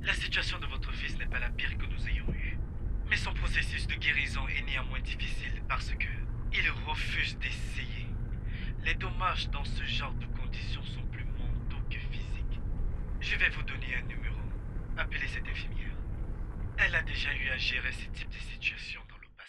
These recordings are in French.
La situation de votre fils n'est pas la pire que nous ayons eue. Mais son processus de guérison est néanmoins difficile parce que il refuse d'essayer. Les dommages dans ce genre de conditions sont plus mentaux que physiques. Je vais vous donner un numéro. Appelez cette infirmière. Elle a déjà eu à gérer ce type de situation dans le passé.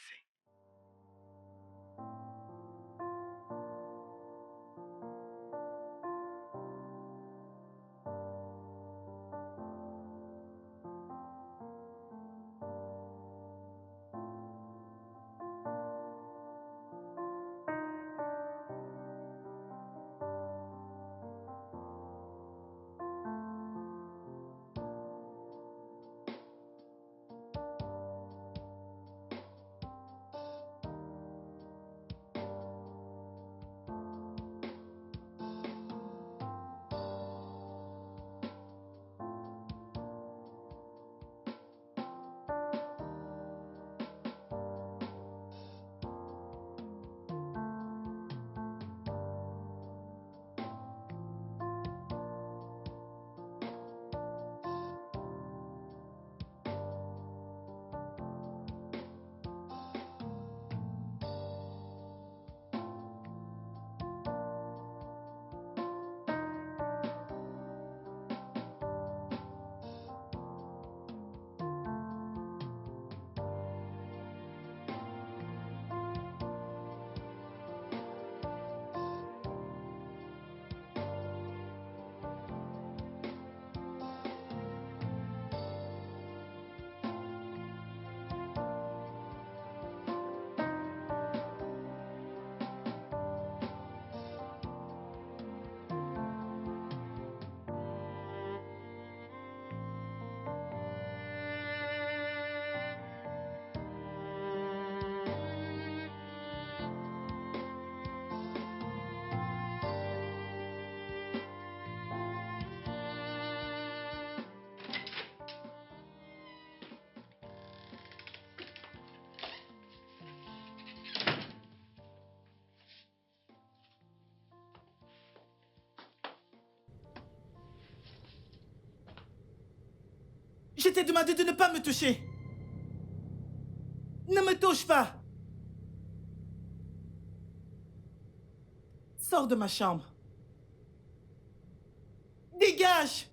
Je t'ai demandé de ne pas me toucher. Ne me touche pas. Sors de ma chambre. Dégage.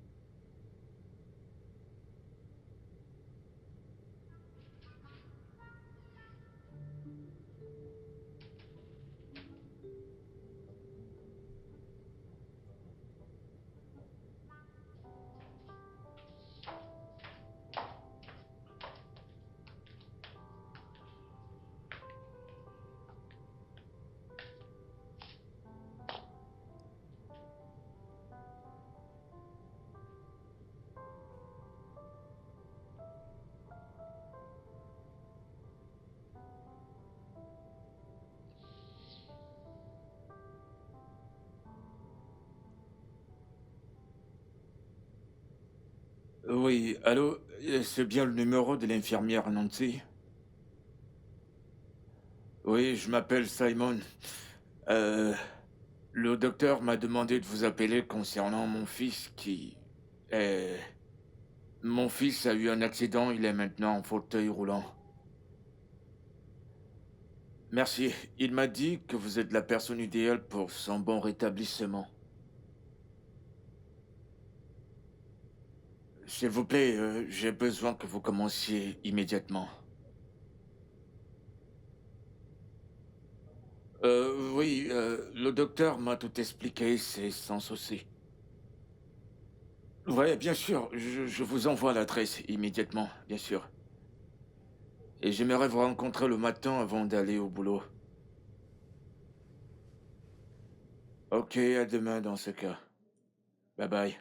Oui, allô, c'est bien le numéro de l'infirmière Nancy? Oui, je m'appelle Simon. Euh, le docteur m'a demandé de vous appeler concernant mon fils qui est... Mon fils a eu un accident, il est maintenant en fauteuil roulant. Merci. Il m'a dit que vous êtes la personne idéale pour son bon rétablissement. S'il vous plaît, j'ai besoin que vous commenciez immédiatement. Oui, le docteur m'a tout expliqué, c'est sans souci. Ouais, bien sûr, je vous envoie l'adresse immédiatement, bien sûr. Et j'aimerais vous rencontrer le matin avant d'aller au boulot. Ok, à demain dans ce cas. Bye bye.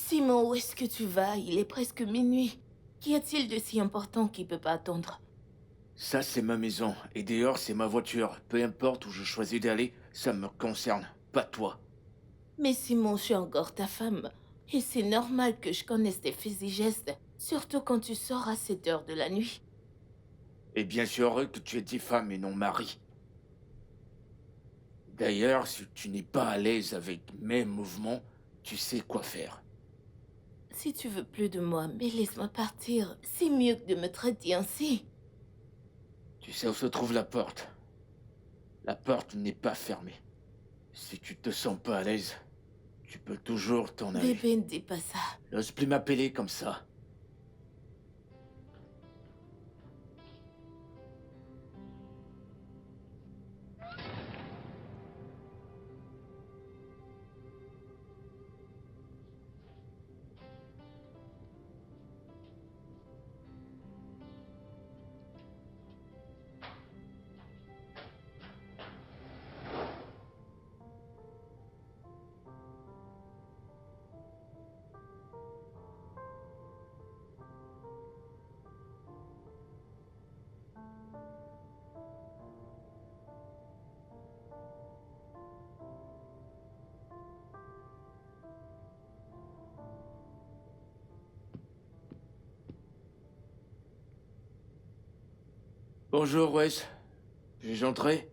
Simon, où est-ce que tu vas? Il est presque minuit. Qu'y a-t-il de si important qui peut pas attendre? Ça, c'est ma maison. Et dehors, c'est ma voiture. Peu importe où je choisis d'aller, ça me concerne. Pas toi. Mais Simon, je suis encore ta femme. Et c'est normal que je connaisse tes faits et gestes, surtout quand tu sors à cette heure de la nuit. Et bien sûr heureux que tu aies dit femme et non mari. D'ailleurs, si tu n'es pas à l'aise avec mes mouvements, tu sais quoi faire. Si tu veux plus de moi, mais laisse-moi partir. C'est mieux que de me traiter ainsi. Tu sais où se trouve la porte. La porte n'est pas fermée. Si tu te sens pas à l'aise, tu peux toujours t'en aller. Bébé, ne dis pas ça. N'ose plus m'appeler comme ça. Bonjour, Wes. Puis-je entrer?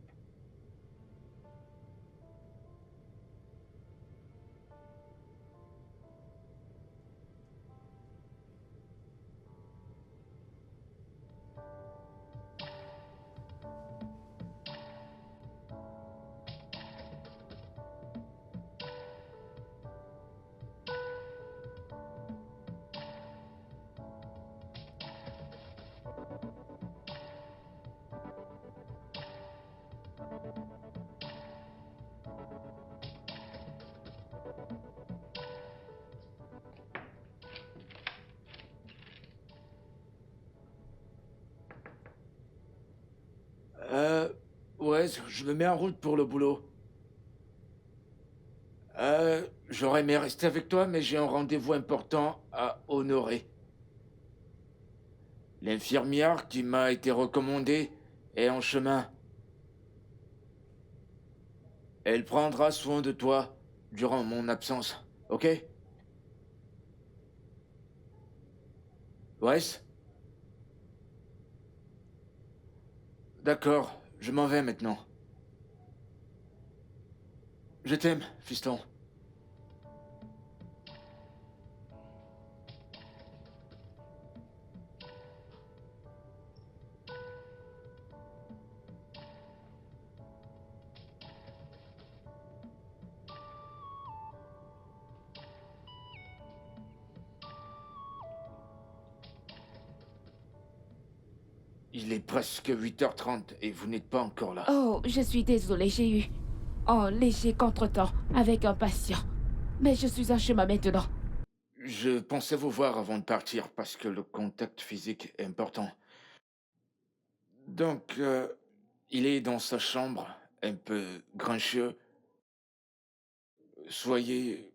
Wes, je me mets en route pour le boulot. J'aurais aimé rester avec toi, mais j'ai un rendez-vous important à honorer. L'infirmière qui m'a été recommandée est en chemin. Elle prendra soin de toi durant mon absence, ok? Wes? D'accord, je m'en vais maintenant. Je t'aime, fiston. Il est presque 8h30 et vous n'êtes pas encore là. Oh, je suis désolée, j'ai eu un léger contretemps avec un patient. Mais je suis en chemin maintenant. Je pensais vous voir avant de partir parce que le contact physique est important. Donc, il est dans sa chambre, un peu grincheux. Soyez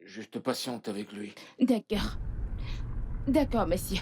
juste patiente avec lui. D'accord. D'accord, monsieur.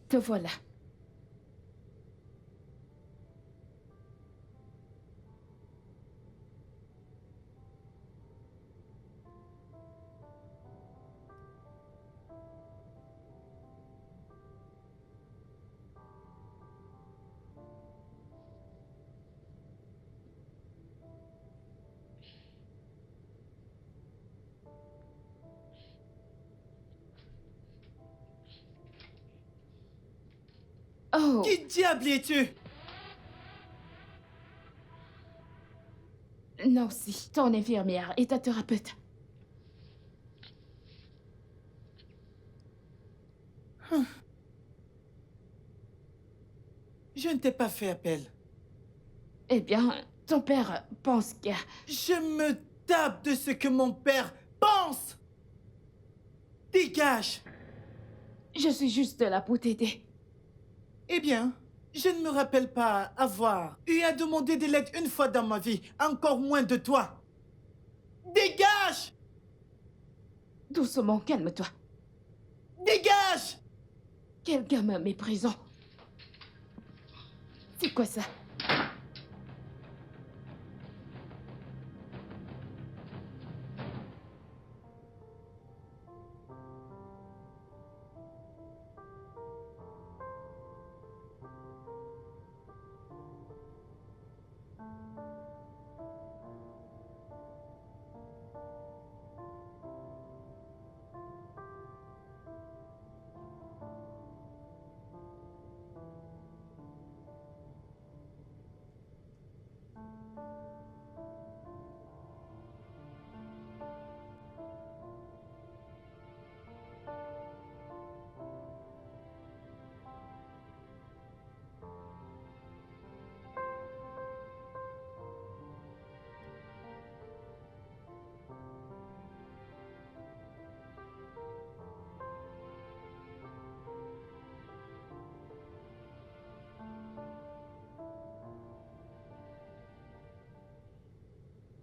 Te voilà. Oh, Qui diable es-tu? Nancy, ton infirmière et ta thérapeute. Je ne t'ai pas fait appel. Eh bien, ton père pense que... Je me tape de ce que mon père pense. Dégage. Je suis juste là pour t'aider. Eh bien, je ne me rappelle pas avoir eu à demander de l'aide une fois dans ma vie, encore moins de toi. Dégage! Doucement, calme-toi. Dégage! Quel gamin méprisant. C'est quoi ça?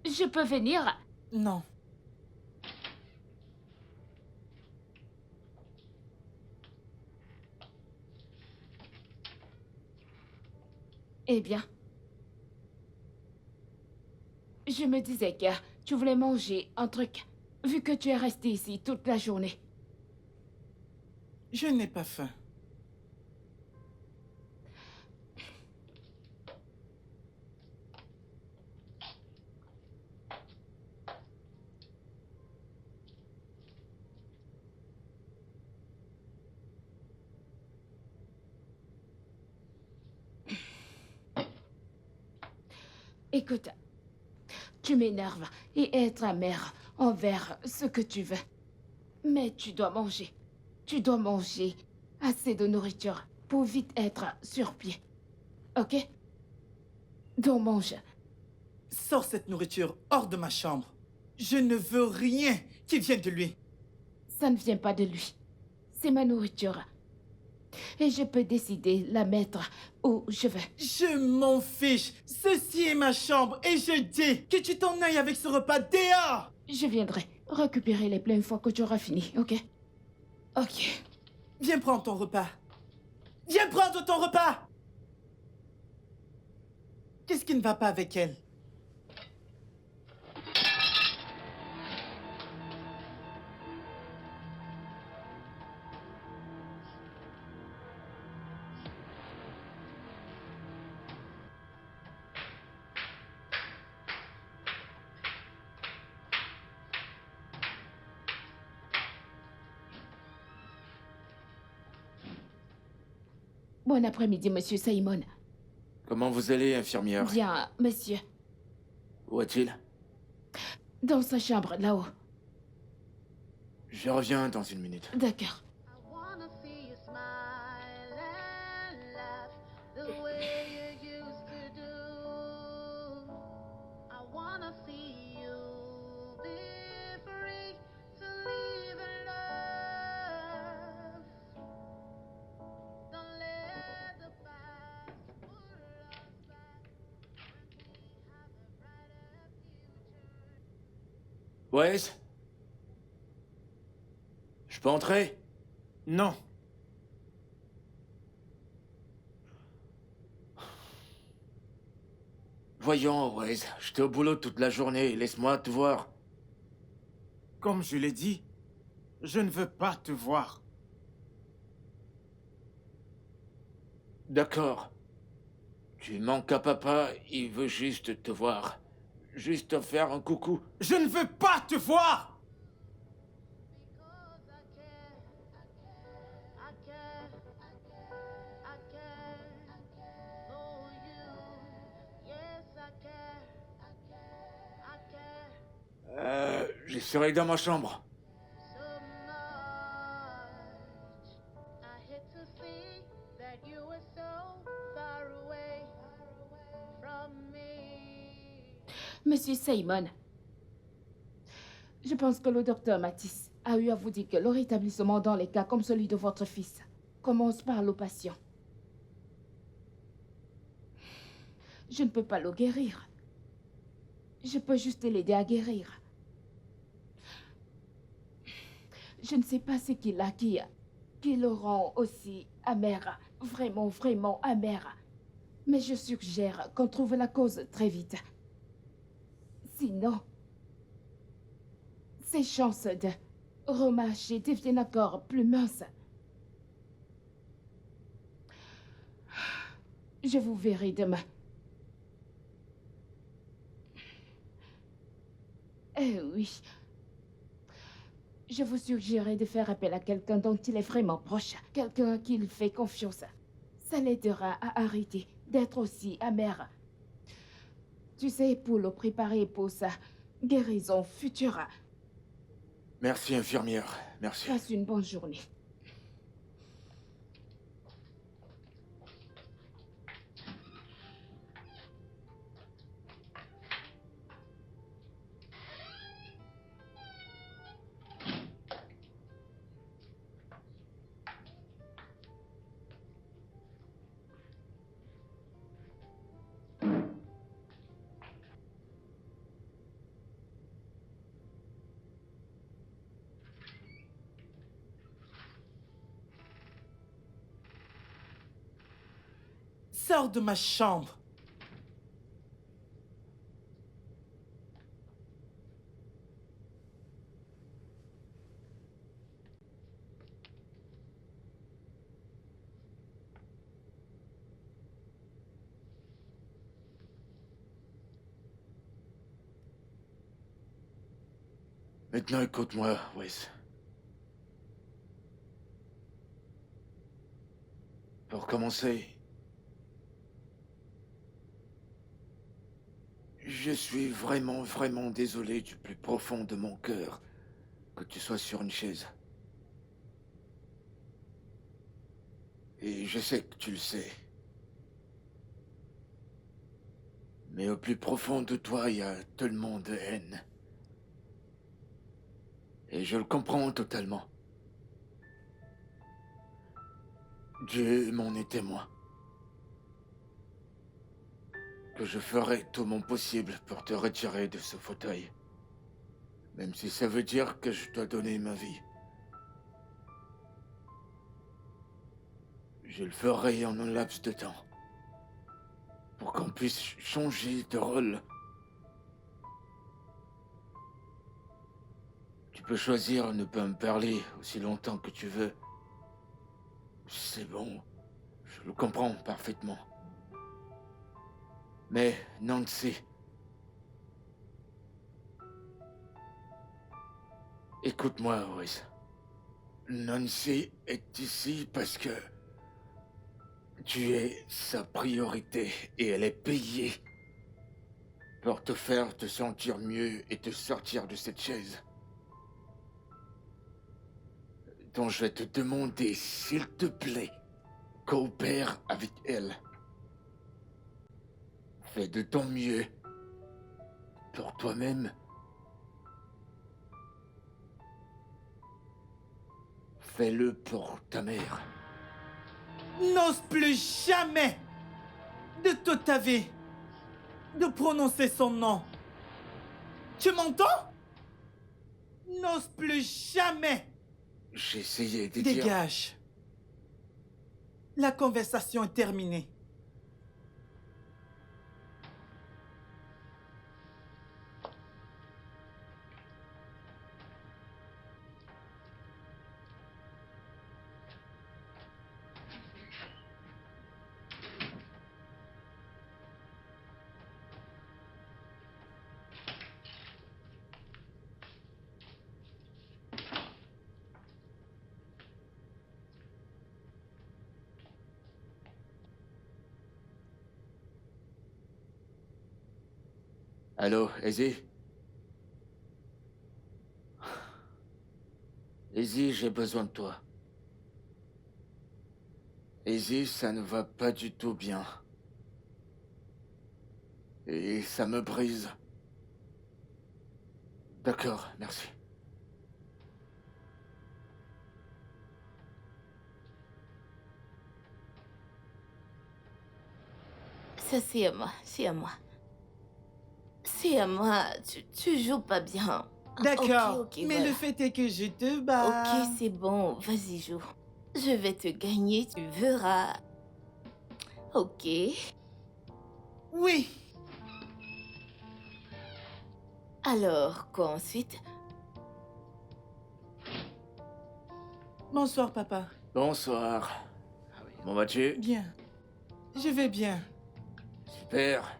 Je peux venir? Non. Eh bien. Je me disais que tu voulais manger un truc, vu que tu es resté ici toute la journée. Je n'ai pas faim. Écoute, tu m'énerves et être amère envers ce que tu veux. Mais tu dois manger. Tu dois manger assez de nourriture pour vite être sur pied. Ok? Donc mange. Sors cette nourriture hors de ma chambre. Je ne veux rien qui vienne de lui. Ça ne vient pas de lui. C'est ma nourriture. Et je peux décider la mettre où je veux. Je m'en fiche. Ceci est ma chambre et je dis que tu t'en ailles avec ce repas dehors. Je viendrai récupérer les plats une fois que tu auras fini, ok? Ok. Viens prendre ton repas. Viens prendre ton repas. Qu'est-ce qui ne va pas avec elle? Bon après-midi, monsieur Simon. Comment vous allez, infirmière? Bien, monsieur. Où est-il? Dans sa chambre, là-haut. Je reviens dans une minute. D'accord. I wanna see you smile and laugh the way you used to do. I wanna see you be free to live in love. Don't let the past pull us back when we have a brighter future. Wes? Je peux entrer? Non. Voyons, Wes, j'étais au boulot toute la journée, laisse-moi te voir. Comme je l'ai dit, je ne veux pas te voir. D'accord. Tu manques à papa, il veut juste te voir. Juste te faire un coucou. Je ne veux pas te voir! Because I care, I care, I care, I care. Je serai dans ma chambre. so much. I hate to see that you were so far away from me. Monsieur Simon, je pense que le docteur Matisse a eu à vous dire que le rétablissement dans les cas comme celui de votre fils commence par le patient. Je ne peux pas le guérir. Je peux juste l'aider à guérir. Je ne sais pas ce qu'il a qui le rend aussi amer, vraiment, vraiment amer. Mais je suggère qu'on trouve la cause très vite. Sinon, ses chances de remarcher deviennent encore plus minces. Je vous verrai demain. Eh oui. Je vous suggérerais de faire appel à quelqu'un dont il est vraiment proche, quelqu'un à qui il fait confiance. Ça l'aidera à arrêter d'être aussi amer. Tu sais, pour le préparer pour sa guérison future. Merci, infirmière. Merci. Passe une bonne journée. Sors de ma chambre. Maintenant, écoute-moi, Wes. Pour commencer, je suis vraiment, vraiment désolé du plus profond de mon cœur que tu sois sur une chaise. Et je sais que tu le sais. Mais au plus profond de toi, il y a tellement de haine. Et je le comprends totalement. Dieu m'en est témoin. Que je ferai tout mon possible pour te retirer de ce fauteuil. Même si ça veut dire que je dois donner ma vie. Je le ferai en un laps de temps. Pour qu'on puisse changer de rôle. Tu peux choisir de ne pas me parler aussi longtemps que tu veux. C'est bon, je le comprends parfaitement. Mais Nancy... Écoute-moi, Horace. Nancy est ici parce que... tu es sa priorité et elle est payée pour te faire te sentir mieux et te sortir de cette chaise. Donc je vais te demander, s'il te plaît, coopère avec elle. Fais de ton mieux pour toi-même. Fais-le pour ta mère. N'ose plus jamais, de toute ta vie, de prononcer son nom. Tu m'entends? N'ose plus jamais. J'ai essayé de dire... Dégage. La conversation est terminée. Allô, Izzy? Izzy, j'ai besoin de toi. Izzy, ça ne va pas du tout bien. Et ça me brise. D'accord, merci. Ça, c'est à moi, c'est à moi. C'est à moi, tu joues pas bien. D'accord, Ok, mais voilà. le fait est que je te bats. Ok, c'est bon, vas-y, joue. Je vais te gagner, tu verras. Ok. Oui. Alors, quoi ensuite? Bonsoir, papa. Bonsoir. Comment vas-tu? Bien. Je vais bien. Super.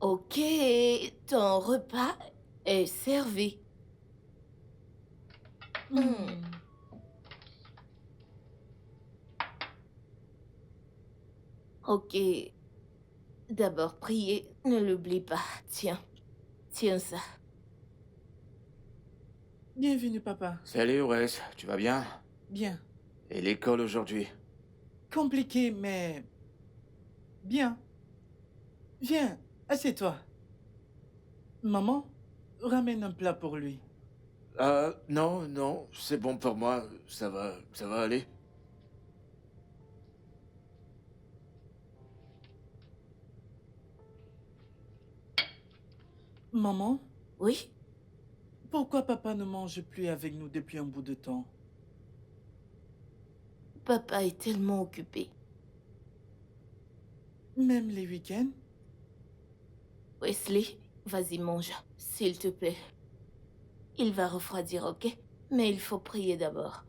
Ok, ton repas est servi. Hmm. Ok. D'abord prier, ne l'oublie pas. Tiens, tiens ça. Bienvenue, papa. Salut, Wes. Tu vas bien? Bien. Et l'école aujourd'hui? Compliqué, mais bien. Viens, assieds-toi. Maman, ramène un plat pour lui. Non, non, c'est bon pour moi. Ça va aller. Maman, Oui? pourquoi papa ne mange plus avec nous depuis un bout de temps? Papa est tellement occupé. Même les week-ends? Wesley, vas-y mange, s'il te plaît. Il va refroidir, ok? Mais il faut prier d'abord.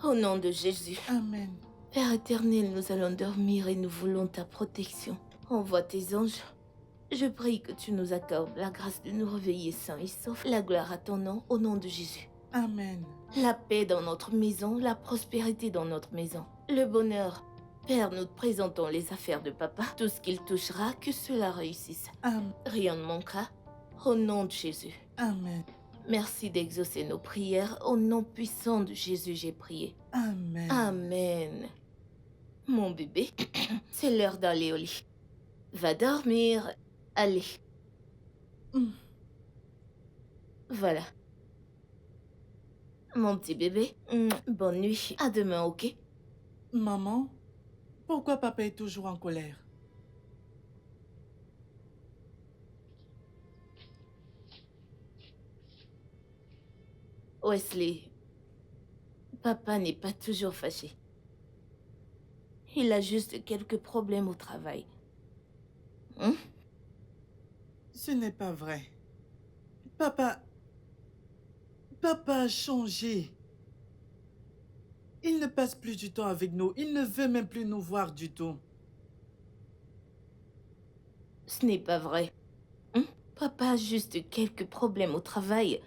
Au nom de Jésus. Amen. Père éternel, nous allons dormir et nous voulons ta protection. Envoie tes anges. Je prie que tu nous accordes la grâce de nous réveiller sains et saufs. La gloire à ton nom, au nom de Jésus. Amen. La paix dans notre maison, la prospérité dans notre maison. Le bonheur. Père, nous te présentons les affaires de papa. Tout ce qu'il touchera, que cela réussisse. Amen. Rien ne manquera. Au nom de Jésus. Amen. Merci d'exaucer nos prières. Au nom puissant de Jésus, j'ai prié. Amen. Amen. Mon bébé, c'est l'heure d'aller au lit. Va dormir. Allez. Hmm. Voilà. Mon petit bébé, bonne nuit. À demain, ok? Maman, pourquoi papa est toujours en colère? Wesley, papa n'est pas toujours fâché. Il a juste quelques problèmes au travail. Hein? Ce n'est pas vrai. Papa... Papa a changé. Il ne passe plus du temps avec nous. Il ne veut même plus nous voir du tout. Ce n'est pas vrai. Hein? Papa a juste quelques problèmes au travail.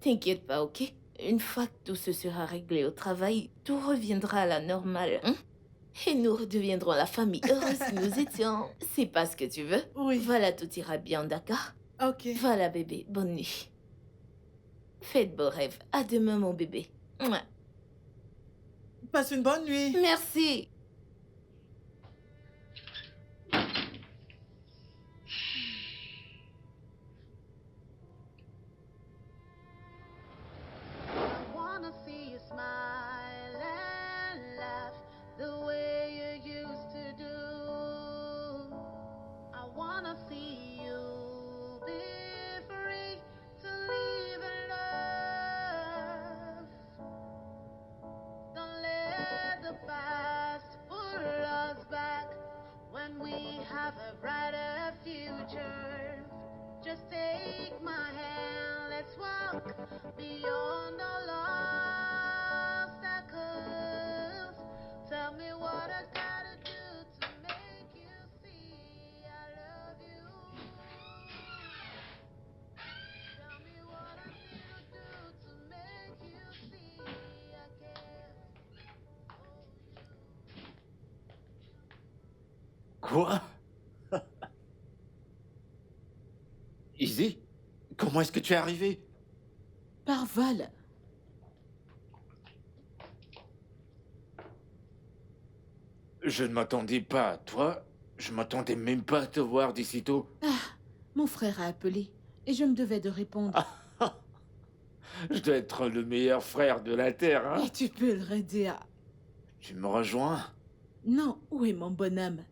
T'inquiète pas, ok? Une fois que tout se sera réglé au travail, tout reviendra à la normale. Hein? Et nous redeviendrons la famille heureuse que nous étions. C'est pas ce que tu veux? Oui. Voilà, tout ira bien, d'accord? Ok. Voilà, bébé, bonne nuit. Fais de beaux rêves. À demain, mon bébé. Mouah. Passe une bonne nuit. Merci. I wanna see you smile and laugh the way you used to do. I wanna see you be free to live in love. Don't let the past Quoi? Izzy? Comment est-ce que tu es arrivé? Par vol. Je ne m'attendais pas à toi. Je m'attendais même pas à te voir d'ici tôt. Mon frère a appelé et je me devais de répondre. Je dois être le meilleur frère de la Terre, hein? Et tu peux le redire. Tu me rejoins? Non, où est mon bonhomme?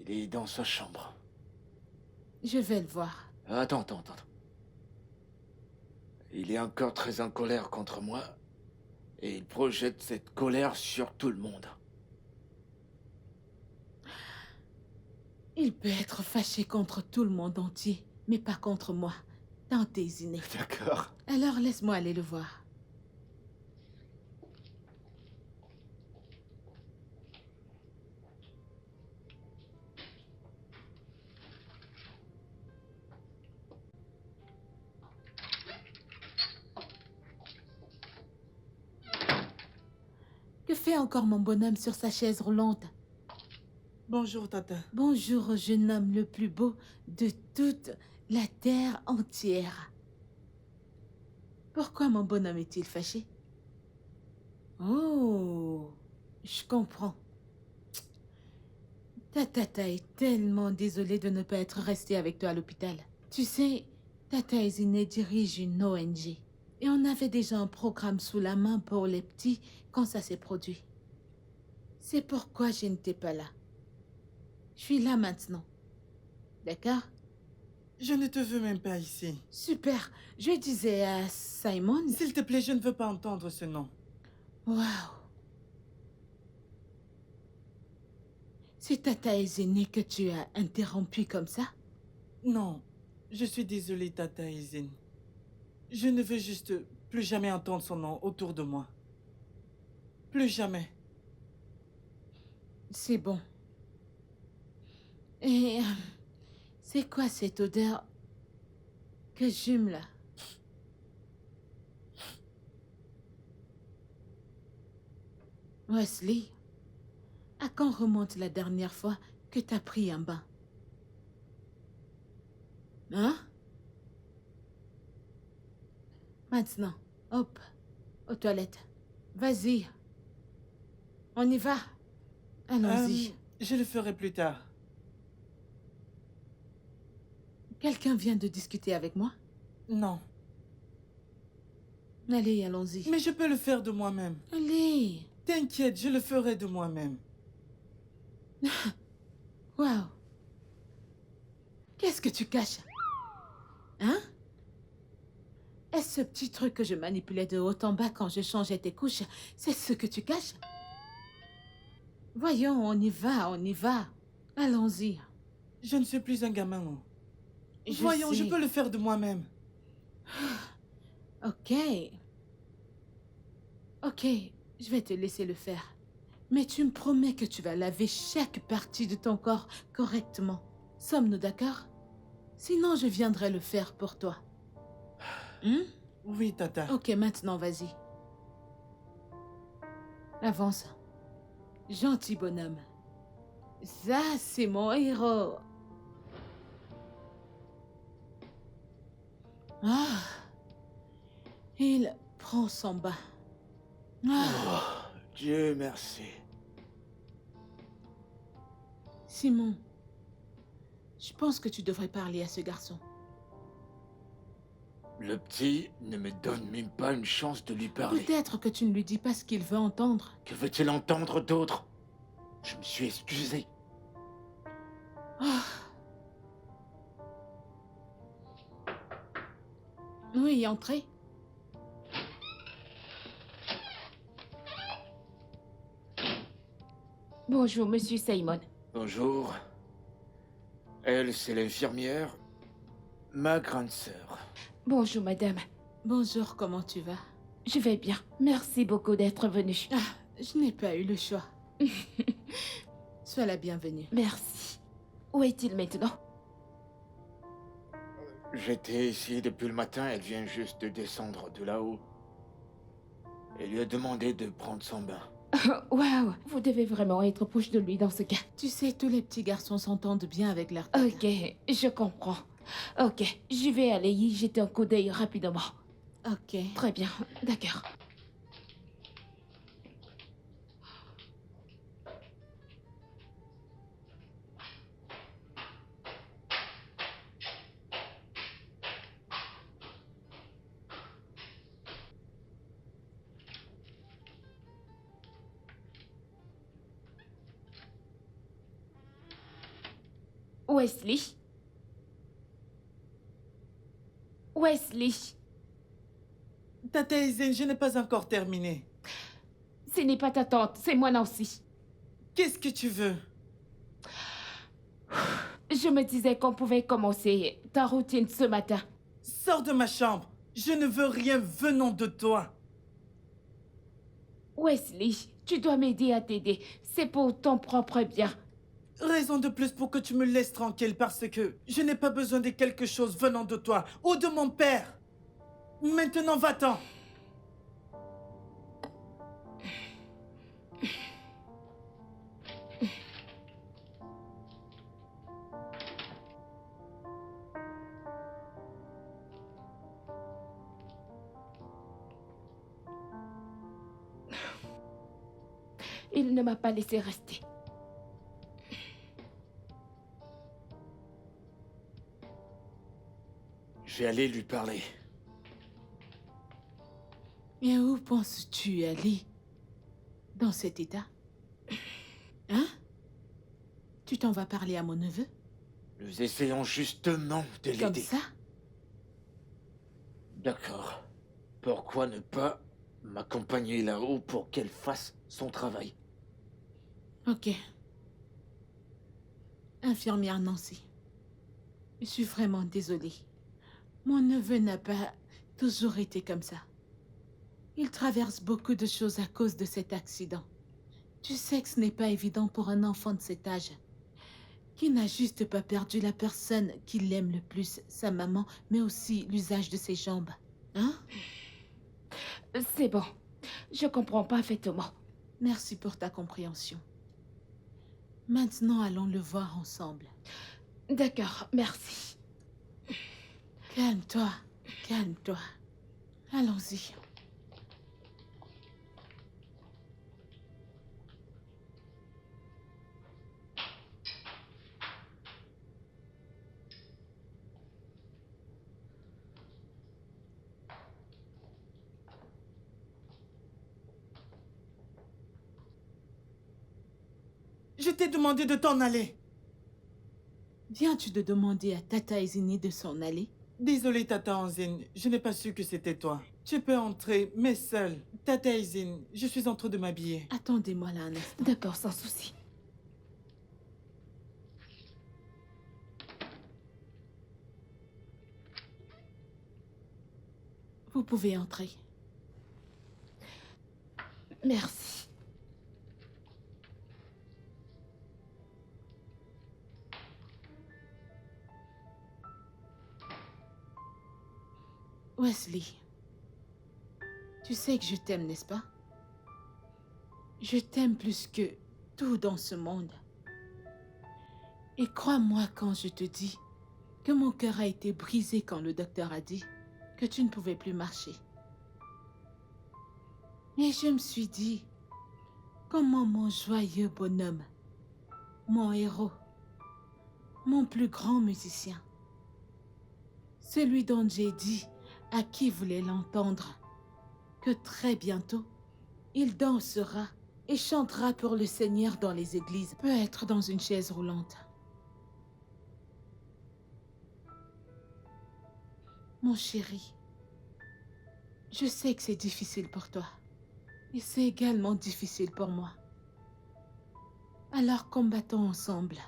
Il est dans sa chambre. Je vais le voir. Attends. Il est encore très en colère contre moi. Et il projette cette colère sur tout le monde. Il peut être fâché contre tout le monde entier, mais pas contre moi. Tante Izine. D'accord. Alors laisse-moi aller le voir. Que fait encore mon bonhomme sur sa chaise roulante? Bonjour, Tata. Bonjour au jeune homme le plus beau de toute la terre entière. Pourquoi mon bonhomme est-il fâché? Oh, je comprends. Ta tata est tellement désolée de ne pas être restée avec toi à l'hôpital. Tu sais, Tata Izine dirige une ONG. Et on avait déjà un programme sous la main pour les petits quand ça s'est produit. C'est pourquoi je n'étais pas là. Je suis là maintenant. D'accord? Je ne te veux même pas ici. Super. Je disais à Simon... S'il te plaît, je ne veux pas entendre ce nom. Waouh. C'est Tata Izine que tu as interrompu comme ça? Non, je suis désolée, Tata Izine. Je ne veux juste plus jamais entendre son nom autour de moi. Plus jamais. C'est bon. Et... c'est quoi cette odeur que j'hume là? Wesley, à quand remonte la dernière fois que t'as pris un bain? Hein? Maintenant, hop, aux toilettes. Vas-y. On y va. Allons-y. Je le ferai plus tard. Quelqu'un vient de discuter avec moi? Non. Allez, allons-y. Mais je peux le faire de moi-même. Allez. T'inquiète, je le ferai de moi-même. Waouh. Qu'est-ce que tu caches? Hein? Est-ce ce petit truc que je manipulais de haut en bas quand je changeais tes couches? C'est ce que tu caches? Voyons, on y va, on y va. Allons-y. Je ne suis plus un gamin. Non. Je Voyons, je sais. peux le faire de moi-même. Ok. Ok, je vais te laisser le faire. Mais tu me promets que tu vas laver chaque partie de ton corps correctement. Sommes-nous d'accord? Sinon, je viendrai le faire pour toi. Oui, Tata. Ok, maintenant, vas-y. Avance. Gentil bonhomme. Ça, c'est mon héros. Ah. Il prend son bain. Ah. Oh, Dieu merci. Simon, je pense que tu devrais parler à ce garçon. Le petit ne me donne même pas une chance de lui parler. Peut-être que tu ne lui dis pas ce qu'il veut entendre. Que veut-il entendre d'autre? Je me suis excusé. Ah. Oui, entrez. Bonjour, monsieur Simon. Bonjour. Elle, c'est l'infirmière. Ma grande sœur. Bonjour, madame. Bonjour, comment tu vas? Je vais bien. Merci beaucoup d'être venu. Ah, je n'ai pas eu le choix. Sois la bienvenue. Merci. Où est-il maintenant? J'étais ici depuis le matin, elle vient juste de descendre de là-haut. Elle lui a demandé de prendre son bain. Waouh, vous devez vraiment être proche de lui dans ce cas. Tu sais, tous les petits garçons s'entendent bien avec leur tata. Ok, je comprends. Ok, je vais aller y jeter un coup d'œil rapidement. Ok. Très bien, d'accord. Wesley? Wesley, Tata Aizen, je n'ai pas encore terminé. ce n'est pas ta tante, c'est moi Nancy. Qu'est-ce que tu veux? Je me disais qu'on pouvait commencer ta routine ce matin. Sors de ma chambre. Je ne veux rien venant de toi. Wesley, tu dois m'aider à t'aider. C'est pour ton propre bien. Raison de plus pour que tu me laisses tranquille parce que je n'ai pas besoin de quelque chose venant de toi ou de mon père. Maintenant, va-t'en. Il ne m'a pas laissé rester. Je vais aller lui parler. Et où penses-tu aller dans cet état? Hein? Tu t'en vas parler à mon neveu? Nous essayons justement de Comme l'aider. ça? D'accord. Pourquoi ne pas m'accompagner là-haut pour qu'elle fasse son travail? Ok. Infirmière Nancy, je suis vraiment désolée. Mon neveu n'a pas toujours été comme ça. Il traverse beaucoup de choses à cause de cet accident. Tu sais que ce n'est pas évident pour un enfant de cet âge, qui n'a juste pas perdu la personne qu'il aime le plus, sa maman, mais aussi l'usage de ses jambes. Hein? C'est bon. Je comprends parfaitement. Merci pour ta compréhension. Maintenant, allons le voir ensemble. D'accord, merci. Calme-toi, calme-toi. Allons-y. Je t'ai demandé de t'en aller. Viens-tu de demander à Tata Izini de s'en aller? Désolé, Tata Anzin, je n'ai pas su que c'était toi. Tu peux entrer, mais seul. Tata Aizen, je suis en train de m'habiller. Attendez-moi là un instant. D'accord, sans souci. Vous pouvez entrer. Merci. Wesley, tu sais que je t'aime, n'est-ce pas? Je t'aime plus que tout dans ce monde. Et crois-moi quand je te dis que mon cœur a été brisé quand le docteur a dit que tu ne pouvais plus marcher. Et je me suis dit, comment mon joyeux bonhomme, mon héros, mon plus grand musicien, celui dont j'ai dit à qui voulait l'entendre, que très bientôt, il dansera et chantera pour le Seigneur dans les églises, peut être dans une chaise roulante. Mon chéri, je sais que c'est difficile pour toi, et c'est également difficile pour moi. Alors combattons ensemble.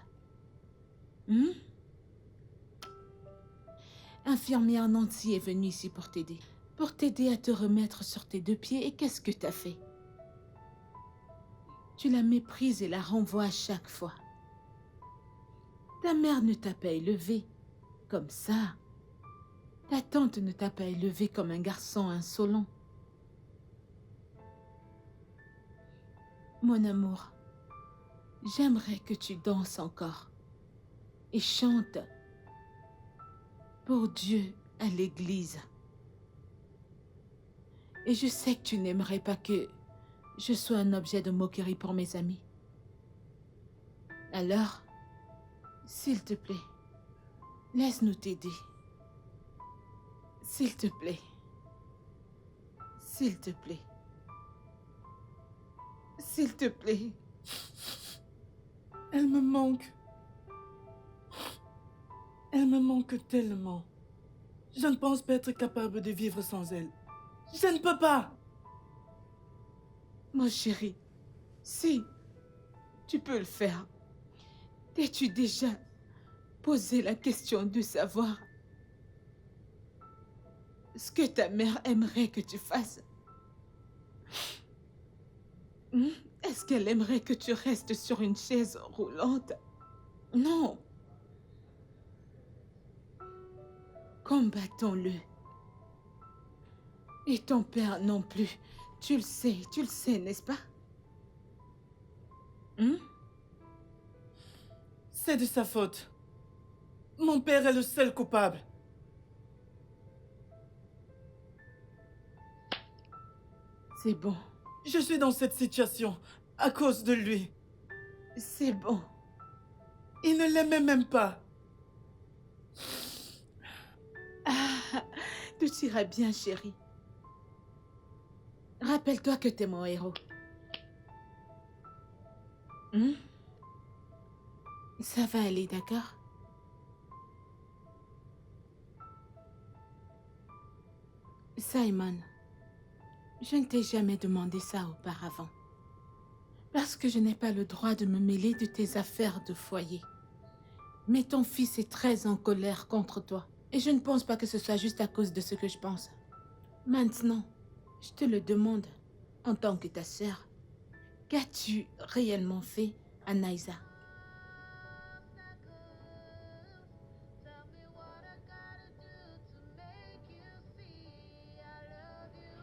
Infirmière Nancy est venue ici pour t'aider à te remettre sur tes deux pieds. Et qu'est-ce que t'as fait? Tu la méprises et la renvoies à chaque fois. Ta mère ne t'a pas élevé comme ça. Ta tante ne t'a pas élevé comme un garçon insolent. Mon amour, j'aimerais que tu danses encore et chantes pour Dieu à l'église. Et je sais que tu n'aimerais pas que je sois un objet de moquerie pour mes amis. Alors, s'il te plaît, laisse-nous t'aider. S'il te plaît. S'il te plaît. S'il te plaît. Elle me manque. Elle me manque tellement. Je ne pense pas être capable de vivre sans elle. Je ne peux pas. Mon chéri, si tu peux le faire, t'es-tu déjà posé la question de savoir ce que ta mère aimerait que tu fasses? Est-ce qu'elle aimerait que tu restes sur une chaise roulante? Non. Combattons-le. Et ton père non plus. Tu le sais, n'est-ce pas? C'est de sa faute. Mon père est le seul coupable. C'est bon. Je suis dans cette situation à cause de lui. C'est bon. Il ne l'aimait même pas. Ah, tout ira bien, chérie. Rappelle-toi que t'es mon héros. Ça va aller, d'accord? Simon, je ne t'ai jamais demandé ça auparavant. Parce que je n'ai pas le droit de me mêler de tes affaires de foyer. Mais ton fils est très en colère contre toi. Et je ne pense pas que ce soit juste à cause de ce que je pense. Maintenant, je te le demande, en tant que ta sœur, qu'as-tu réellement fait à Naïsa? Tell me what I gotta do to make you see I love you.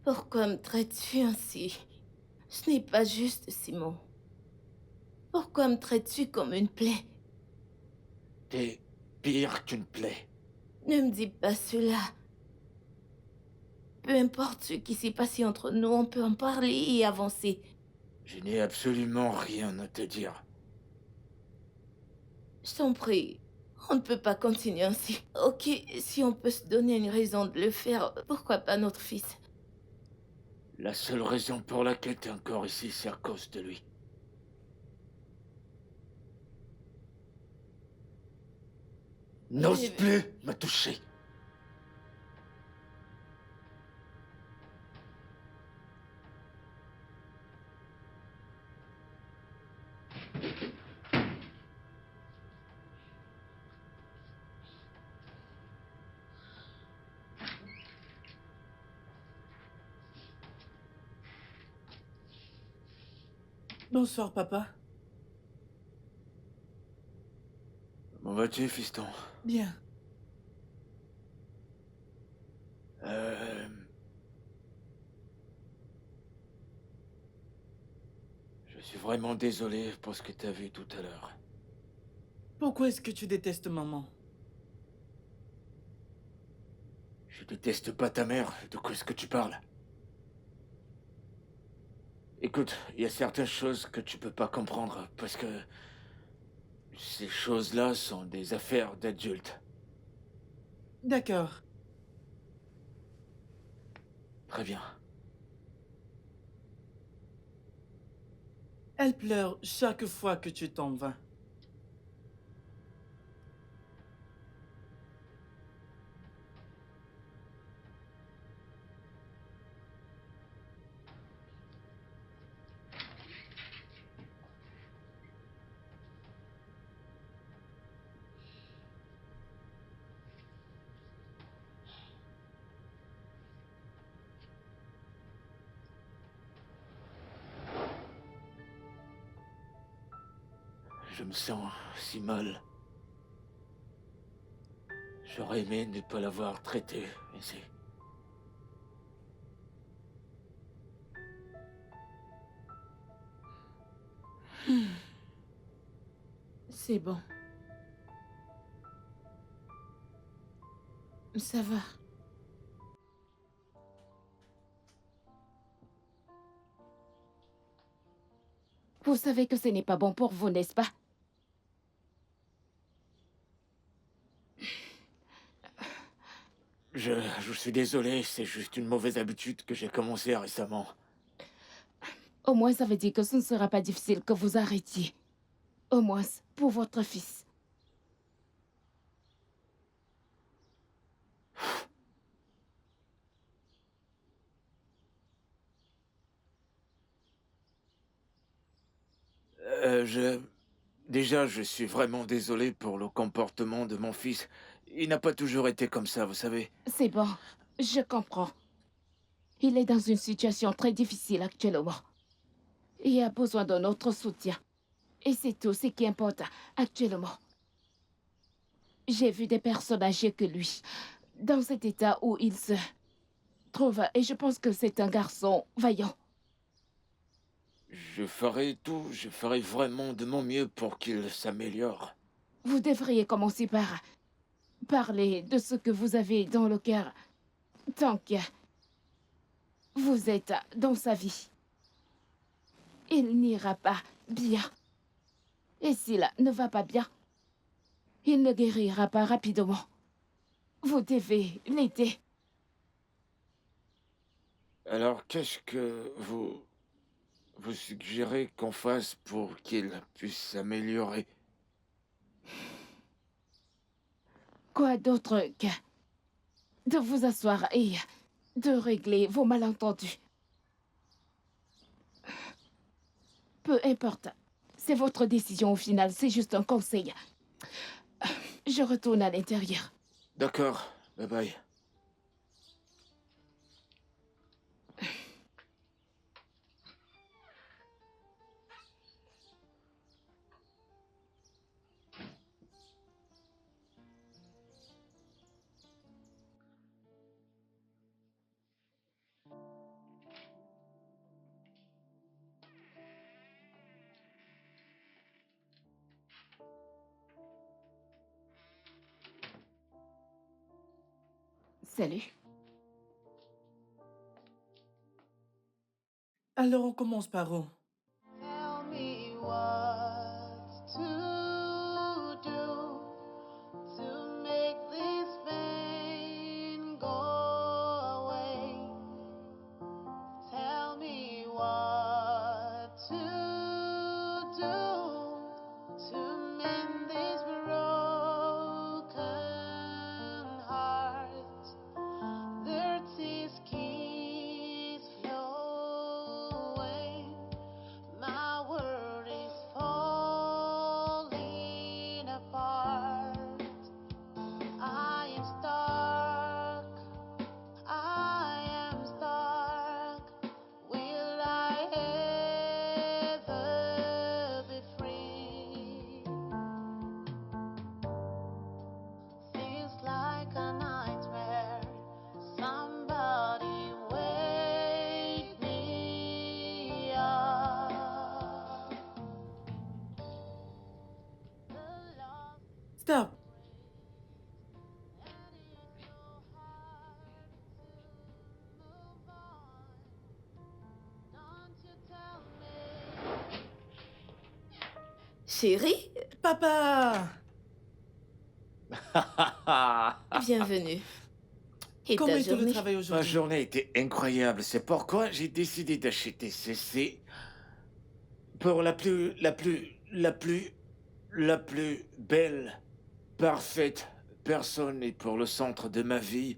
Pourquoi me traites-tu ainsi? Ce n'est pas juste, Simon. Pourquoi me traites-tu comme une plaie? T'es pire qu'une plaie. Ne me dis pas cela. Peu importe ce qui s'est passé entre nous, on peut en parler et avancer. Je n'ai absolument rien à te dire. Je t'en prie, on ne peut pas continuer ainsi. Ok, si on peut se donner une raison de le faire, pourquoi pas notre fils? La seule raison pour laquelle t'es encore ici, c'est à cause de lui. N'ose plus me toucher. Bonsoir, papa. Comment vas-tu, fiston? Bien. Je suis vraiment désolé pour ce que t'as vu tout à l'heure. Pourquoi est-ce que tu détestes maman? Je déteste pas ta mère, de quoi est-ce que tu parles? Écoute, il y a certaines choses que tu peux pas comprendre, parce que ces choses-là sont des affaires d'adultes. D'accord. Très bien. Elle pleure chaque fois que tu t'en vas. Je me sens si mal. J'aurais aimé ne pas l'avoir traité ici. C'est bon. Ça va. Vous savez que ce n'est pas bon pour vous, n'est-ce pas? Je suis désolé, c'est juste une mauvaise habitude que j'ai commencée récemment. Au moins, ça veut dire que ce ne sera pas difficile que vous arrêtiez. Au moins, pour votre fils. Déjà, je suis vraiment désolé pour le comportement de mon fils. Il n'a pas toujours été comme ça, vous savez. C'est bon, je comprends. Il est dans une situation très difficile actuellement. Il a besoin de notre soutien. Et c'est tout ce qui importe actuellement. J'ai vu des personnes âgées que lui, dans cet état où il se trouve, et je pense que c'est un garçon vaillant. Je ferai tout, je ferai vraiment de mon mieux pour qu'il s'améliore. Vous devriez commencer par parler de ce que vous avez dans le cœur, tant que vous êtes dans sa vie. Il n'ira pas bien. Et s'il ne va pas bien, il ne guérira pas rapidement. Vous devez l'aider. Alors, qu'est-ce que vous suggérez qu'on fasse pour qu'il puisse s'améliorer? Quoi d'autre que de vous asseoir et de régler vos malentendus? Peu importe. C'est votre décision au final, c'est juste un conseil. Je retourne à l'intérieur. D'accord, bye bye. Salut. Alors on commence par où? Tell me what to do to make this pain go away. Tell me what to do to mend this broken heart. Dirty keys flowing. My world is falling apart. I am stuck. I am stuck. Will I ever be free? Feels like a nightmare. Somebody wake me up. The love Stop. and it's so hard to move on. Don't you tell me. Chérie, Papa! bienvenue. Et Comment ta était le journée? travail Ma aujourd'hui? journée était incroyable, c'est pourquoi j'ai décidé d'acheter ceci pour la plus belle, parfaite personne et pour le centre de ma vie.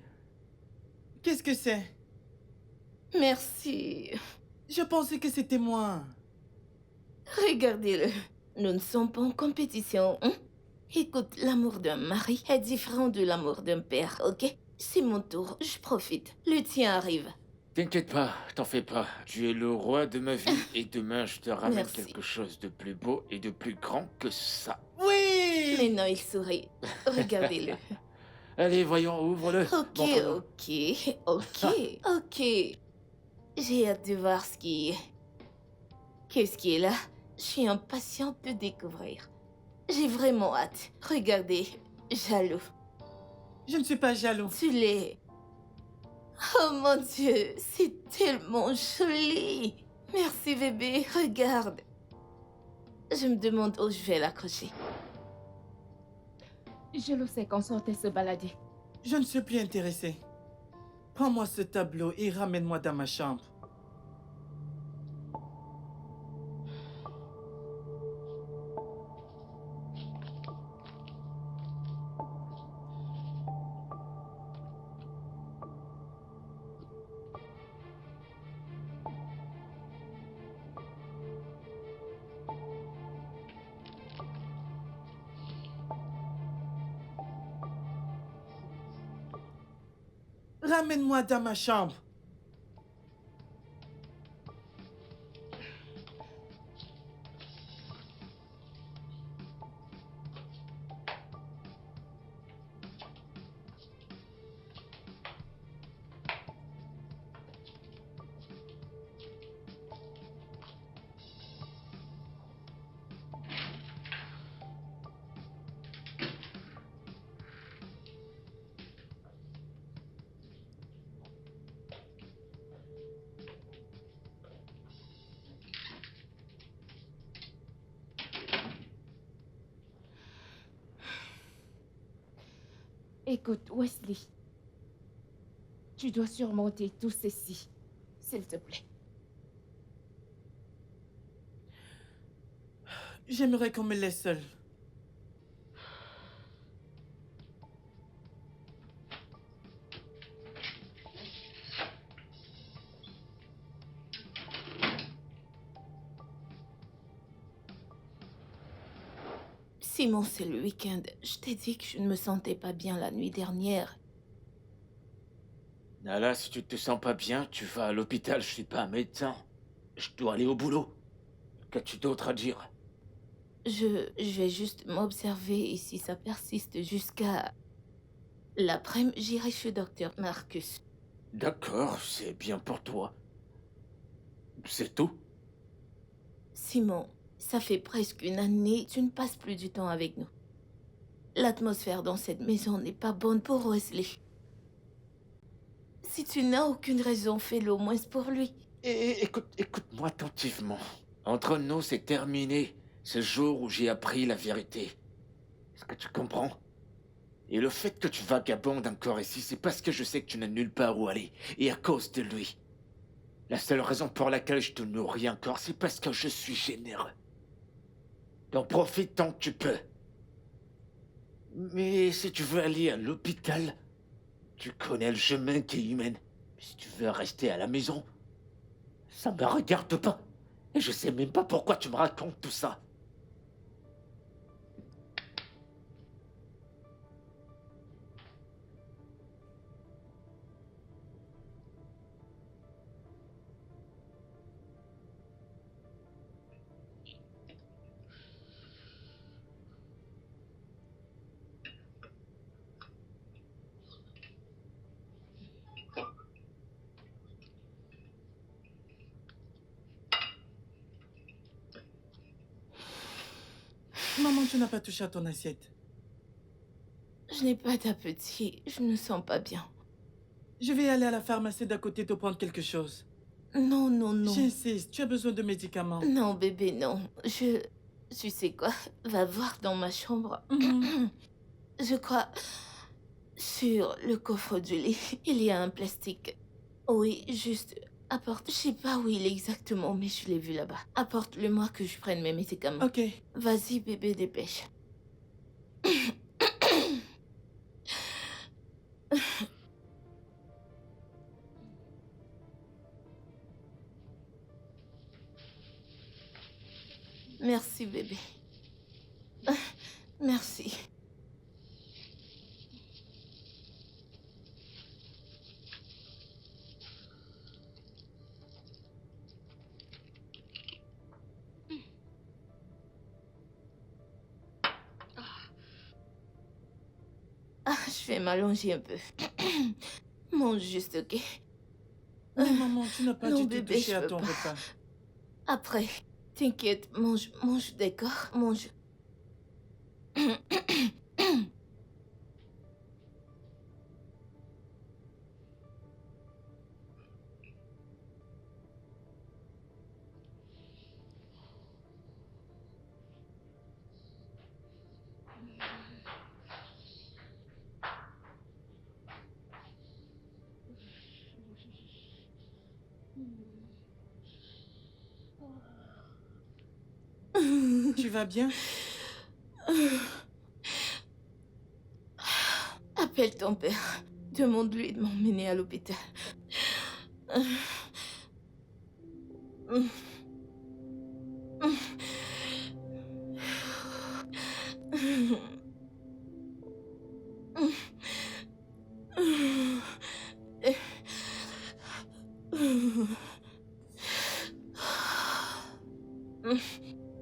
Qu'est-ce que c'est? Merci. Je pensais que c'était moi. Regardez-le. Nous ne sommes pas en compétition, hein? Écoute, l'amour d'un mari est différent de l'amour d'un père, ok? C'est mon tour, je profite. Le tien arrive. T'inquiète pas, t'en fais pas. Tu es le roi de ma vie et demain je te ramène Merci. quelque chose de plus beau et de plus grand que ça. Oui! Mais non, il sourit. Regardez-le. Allez, voyons, ouvre-le. Ok, Montre-moi. ok. J'ai hâte de voir ce qui est. Qu'est-ce qui est là? Je suis impatiente de découvrir. J'ai vraiment hâte. Regardez, jaloux. Je ne suis pas jaloux. Tu l'es. Oh mon Dieu, c'est tellement joli. Merci bébé, regarde. Je me demande où je vais l'accrocher. Je le sais qu'on sortait se balader. Je ne suis plus intéressé. Prends-moi ce tableau et ramène-moi dans ma chambre. Ramène-moi dans ma chambre. Écoute, Wesley. Tu dois surmonter tout ceci, s'il te plaît. J'aimerais qu'on me laisse seul. Simon, c'est le week-end. Je t'ai dit que je ne me sentais pas bien la nuit dernière. Nala, si tu te sens pas bien, tu vas à l'hôpital, je suis pas un médecin. Je dois aller au boulot. Qu'as-tu d'autre à dire? Je vais juste m'observer et si ça persiste jusqu'à l'après-midi, j'irai chez Docteur Marcus. D'accord, c'est bien pour toi. C'est tout? Simon, ça fait presque une année, tu ne passes plus du temps avec nous. L'atmosphère dans cette maison n'est pas bonne pour Wesley. Si tu n'as aucune raison, fais-le au moins pour lui. Écoute-moi attentivement. Entre nous, c'est terminé. C'est le jour où j'ai appris la vérité. Est-ce que tu comprends? Et le fait que tu vagabondes encore ici, c'est parce que je sais que tu n'as nulle part où aller. Et à cause de lui. La seule raison pour laquelle je te nourris encore, c'est parce que je suis généreux. Donc profite tant que tu peux. Mais si tu veux aller à l'hôpital, tu connais le chemin qui y mène. Mais si tu veux rester à la maison, ça me regarde pas. Et je sais même pas pourquoi tu me racontes tout ça. Maman, tu n'as pas touché à ton assiette. Je n'ai pas d'appétit, je ne me sens pas bien. Je vais aller à la pharmacie d'à côté te prendre quelque chose. Non, non, non. J'insiste, tu as besoin de médicaments. Non, bébé, non. Tu sais quoi? Va voir dans ma chambre. Je crois... Sur le coffre du lit, il y a un plastique. Oui, juste... Apporte... Je sais pas où il est exactement, mais je l'ai vu là-bas. Apporte-le-moi que je prenne mes médicaments. Ok. Vas-y, bébé, dépêche. Merci, bébé. Merci. Je vais m'allonger un peu. Mange juste, ok? Mais maman, tu n'as pas Non, du tout bébé, touché je à peux ton pas. repas. Après, t'inquiète, mange, d'accord? Mange. Tu vas bien? Appelle ton père. Demande-lui de m'emmener à l'hôpital.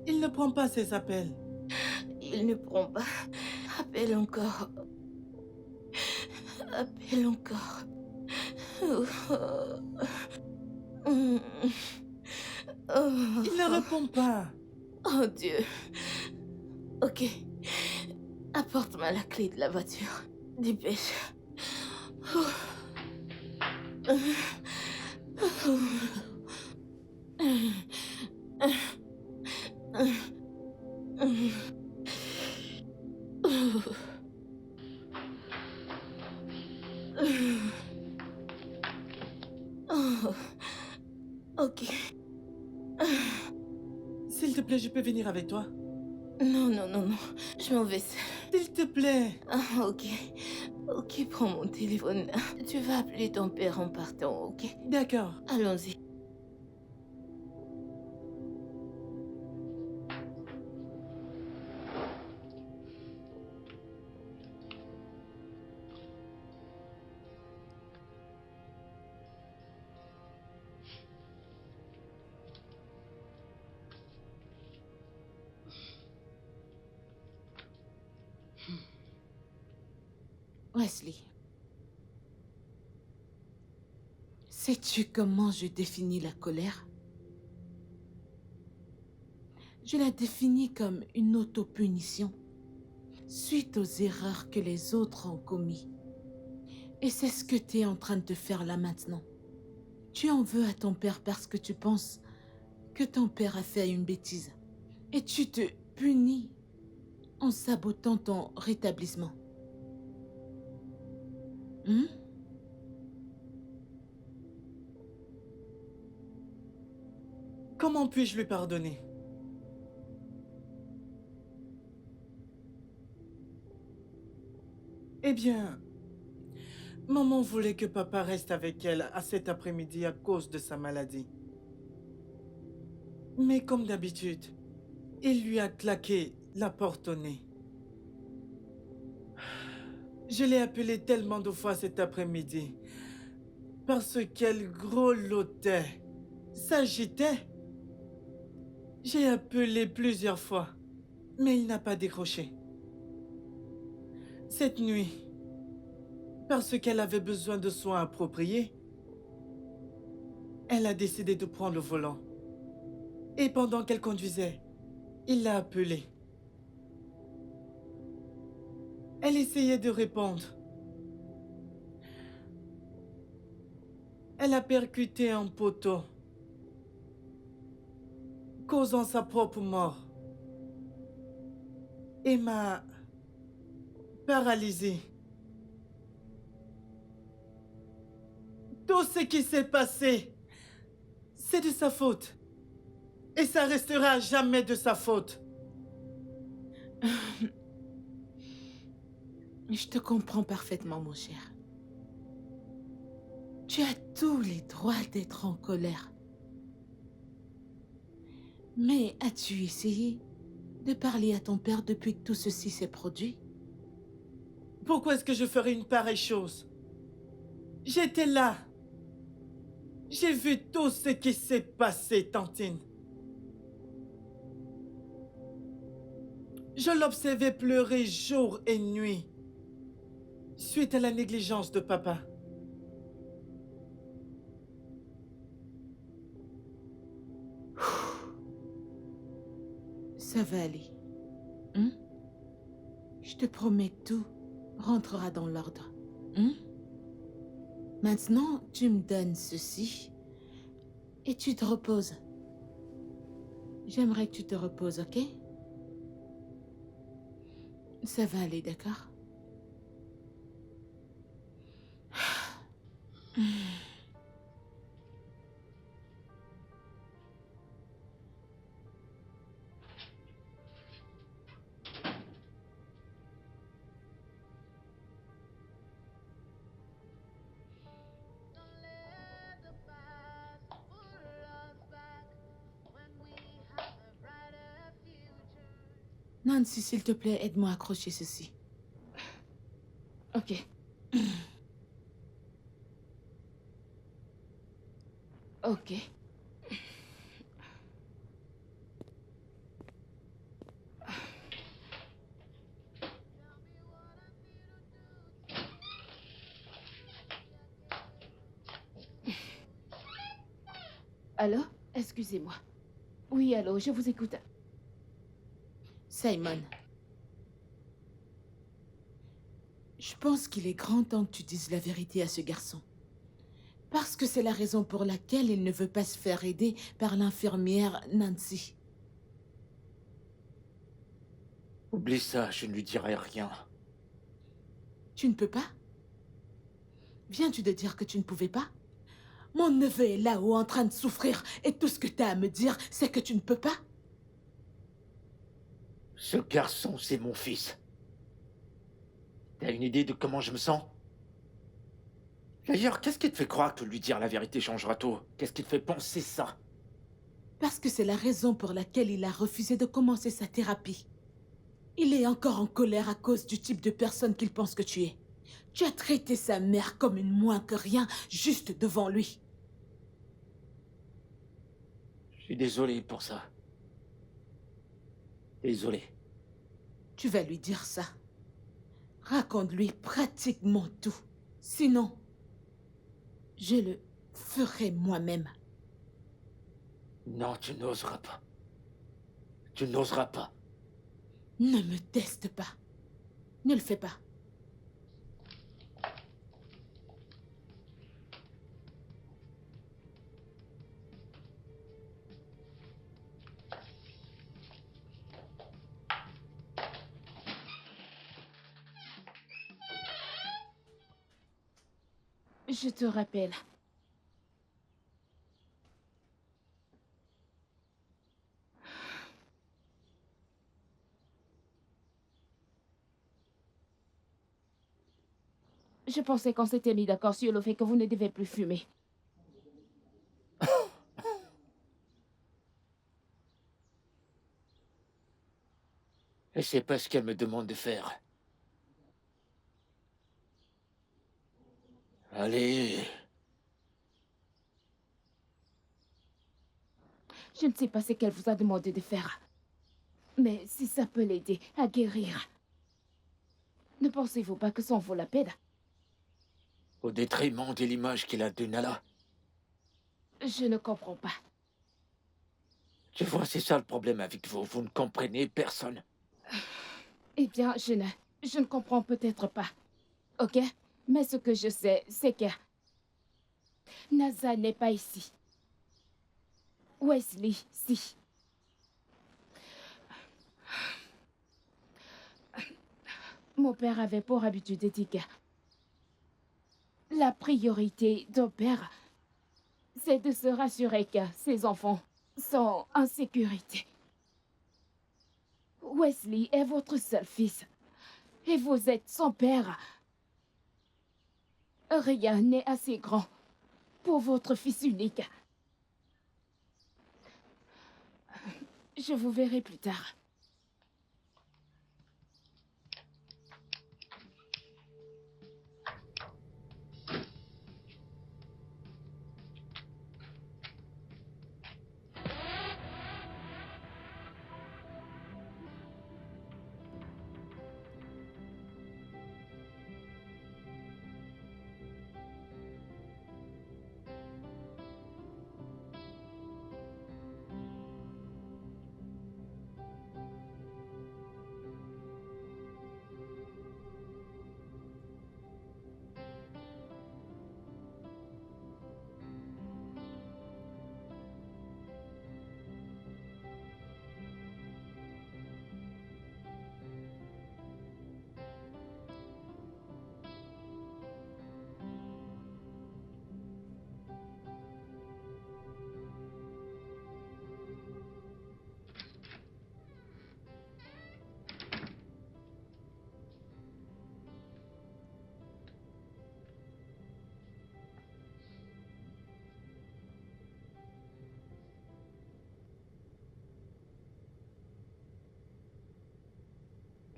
Il ne prend pas ses appels. Il ne prend pas. Appelle encore. Appelle encore. Il ne répond pas. Oh Dieu. Ok. Apporte-moi la clé de la voiture. Dépêche. Ok. S'il te plaît, je peux venir avec toi? Non. Je m'en vais seule. S'il te plaît. Ah, ok. Ok, prends mon téléphone. Tu vas appeler ton père en partant, ok? D'accord. Allons-y. Wesley, sais-tu comment je définis la colère? Je la définis comme une autopunition suite aux erreurs que les autres ont commises. Et c'est ce que tu es en train de faire là maintenant. Tu en veux à ton père parce que tu penses que ton père a fait une bêtise. Et tu te punis en sabotant ton rétablissement. Comment puis-je lui pardonner? Eh bien, maman voulait que papa reste avec elle à cet après-midi à cause de sa maladie. Mais comme d'habitude, il lui a claqué la porte au nez. Je l'ai appelée tellement de fois cet après-midi parce qu'elle grelottait, s'agitait. J'ai appelé plusieurs fois, mais il n'a pas décroché. Cette nuit, parce qu'elle avait besoin de soins appropriés, elle a décidé de prendre le volant. Et pendant qu'elle conduisait, il l'a appelée. Elle essayait de répondre. Elle a percuté un poteau, causant sa propre mort. Et m'a paralysée. Tout ce qui s'est passé, c'est de sa faute. Et ça restera à jamais de sa faute. Je te comprends parfaitement, mon cher. Tu as tous les droits d'être en colère. Mais as-tu essayé de parler à ton père depuis que tout ceci s'est produit? Pourquoi est-ce que je ferais une pareille chose? J'étais là. J'ai vu tout ce qui s'est passé, Tantine. Je l'observais pleurer jour et nuit. suite à la négligence de papa. Ça va aller. Hein? Je te promets que tout rentrera dans l'ordre. Hein? Maintenant, tu me donnes ceci et tu te reposes. J'aimerais que tu te reposes, ok? Ça va aller, d'accord? Don't let the past pull us back when we have a brighter future. Nancy, s'il te plaît, aide-moi à accrocher ceci. Ok. Ok. Allô? Excusez-moi. Oui, allô, je vous écoute. Simon. Je pense qu'il est grand temps que tu dises la vérité à ce garçon. Parce que c'est la raison pour laquelle il ne veut pas se faire aider par l'infirmière Nancy. Oublie ça, je ne lui dirai rien. Tu ne peux pas? Viens-tu de dire que tu ne pouvais pas? Mon neveu est là-haut en train de souffrir et tout ce que tu as à me dire, c'est que tu ne peux pas? Ce garçon, c'est mon fils. T'as une idée de comment je me sens? D'ailleurs, qu'est-ce qui te fait croire que lui dire la vérité changera tout? Qu'est-ce qui te fait penser ça? Parce que c'est la raison pour laquelle il a refusé de commencer sa thérapie. Il est encore en colère à cause du type de personne qu'il pense que tu es. Tu as traité sa mère comme une moins que rien, juste devant lui. Je suis désolé pour ça. Désolé. Tu vas lui dire ça. Raconte-lui pratiquement tout. Sinon, je le ferai moi-même. Non, tu n'oseras pas. Tu n'oseras pas. Ne me teste pas. Ne le fais pas. Je te rappelle. Je pensais qu'on s'était mis d'accord sur le fait que vous ne devez plus fumer. Et c'est pas ce qu'elle me demande de faire. Allez. Je ne sais pas ce qu'elle vous a demandé de faire. Mais si ça peut l'aider à guérir, ne pensez-vous pas que ça en vaut la peine? Au détriment de l'image qu'il a de Nala. Je ne comprends pas. Tu vois, c'est ça le problème avec vous. Vous ne comprenez personne. Eh bien, je ne comprends peut-être pas. Ok? Mais ce que je sais, c'est que NASA n'est pas ici. Wesley, si. Mon père avait pour habitude de dire que la priorité d'un père, c'est de se rassurer que ses enfants sont en sécurité. Wesley est votre seul fils. Et vous êtes son père. Rien n'est assez grand pour votre fils unique. Je vous verrai plus tard.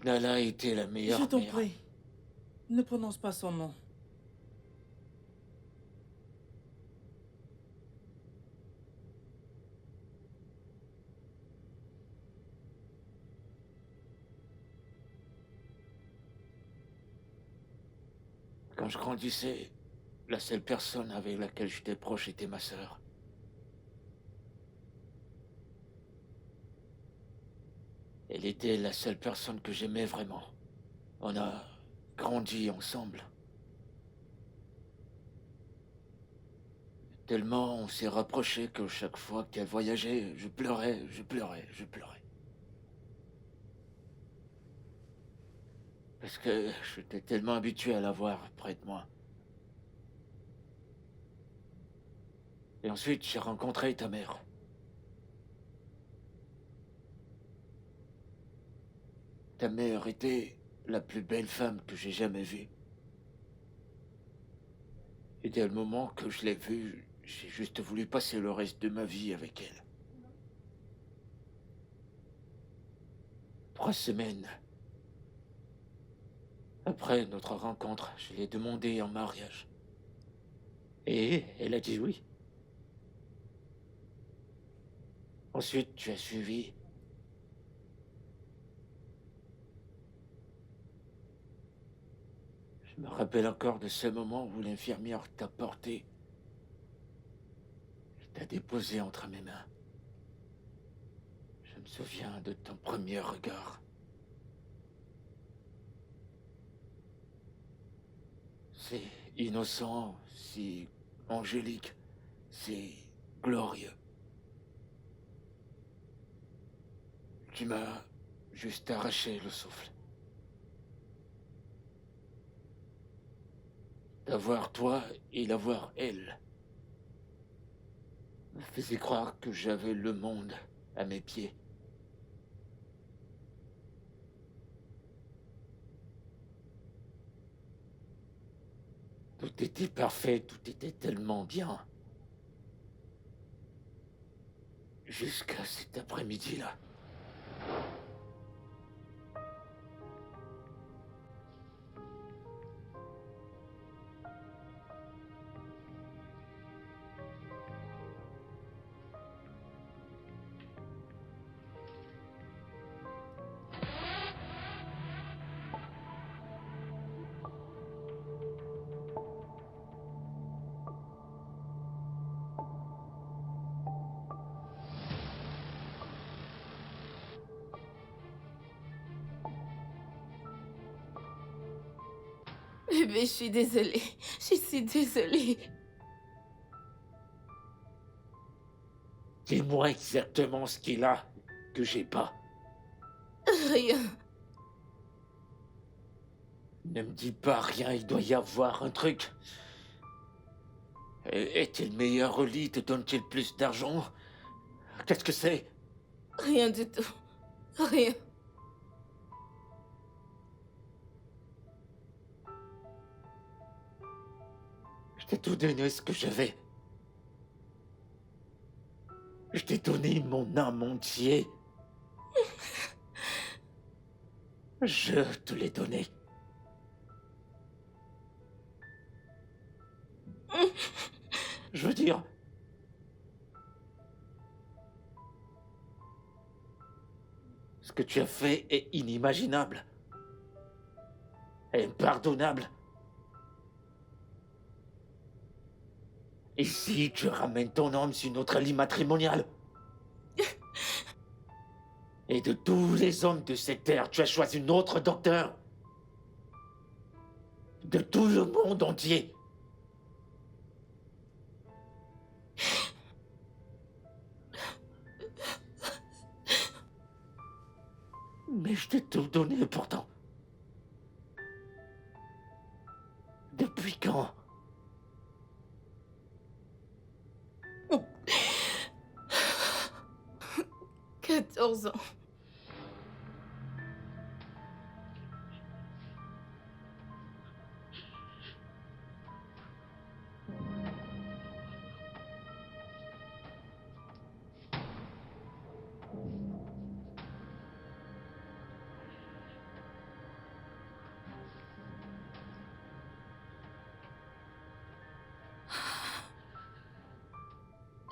Nala était la Je meilleure t'en mère. prie, ne prononce pas son nom. Quand je grandissais, la seule personne avec laquelle j'étais proche était ma sœur. Elle était la seule personne que j'aimais vraiment. On a grandi ensemble. Tellement on s'est rapprochés que chaque fois qu'elle voyageait, je pleurais, je pleurais, je pleurais. Parce que j'étais tellement habitué à la voir près de moi. Et ensuite, j'ai rencontré ta mère. Ta mère était la plus belle femme que j'ai jamais vue. Et dès le moment que je l'ai vue, j'ai juste voulu passer le reste de ma vie avec elle. 3 semaines après notre rencontre, je l'ai demandé en mariage. Et elle a dit oui. Ensuite, tu as suivi. Je me rappelle encore de ce moment où l'infirmière t'a porté. T'a déposé entre mes mains. Je me souviens de ton premier regard. C'est innocent, si angélique, c'est glorieux. Tu m'as juste arraché le souffle. D'avoir toi et d'avoir elle me faisait croire que j'avais le monde à mes pieds. Tout était parfait, tout était tellement bien. Jusqu'à cet après-midi-là. Bébé, je suis désolée. Je suis désolée. Dis-moi exactement ce qu'il a que j'ai pas. Rien. Ne me dis pas rien, il doit y avoir un truc. Est-il meilleur au lit? Te donne-t-il plus d'argent? Qu'est-ce que c'est? Rien du tout. Rien. Je t'ai tout donné ce que j'avais. Je t'ai donné mon âme entier. Je te l'ai donné. Je veux dire... Ce que tu as fait est inimaginable. Impardonnable. Et si tu ramènes ton homme sur notre lit matrimonial? Et de tous les hommes de cette terre, tu as choisi un autre docteur? De tout le monde entier? Mais je t'ai tout donné pourtant. Depuis quand? 14 ans.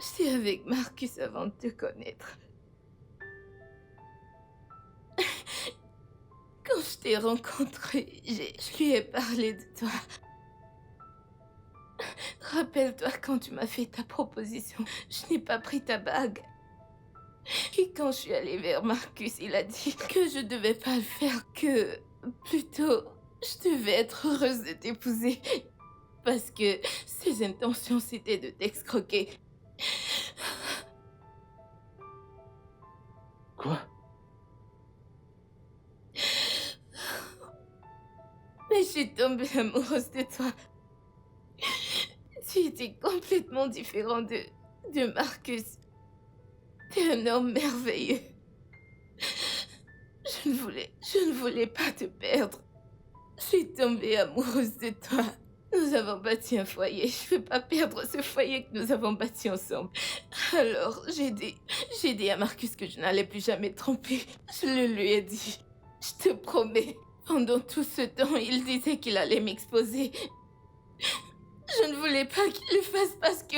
J'étais avec Marcus avant de te connaître. Quand je t'ai rencontré, je lui ai parlé de toi. Rappelle-toi quand tu m'as fait ta proposition, je n'ai pas pris ta bague. Et quand je suis allée vers Marcus, il a dit que je devais pas le faire, que plutôt je devais être heureuse de t'épouser. Parce que ses intentions c'était de t'escroquer. Quoi? Mais je suis tombée amoureuse de toi. Tu étais complètement différent de Marcus. T'es un homme merveilleux. Je ne voulais pas te perdre. Je suis tombée amoureuse de toi. Nous avons bâti un foyer. Je ne veux pas perdre ce foyer que nous avons bâti ensemble. Alors, j'ai dit à Marcus que je n'allais plus jamais te tromper. Je le lui ai dit. Je te promets. Pendant tout ce temps, il disait qu'il allait m'exposer. Je ne voulais pas qu'il le fasse parce que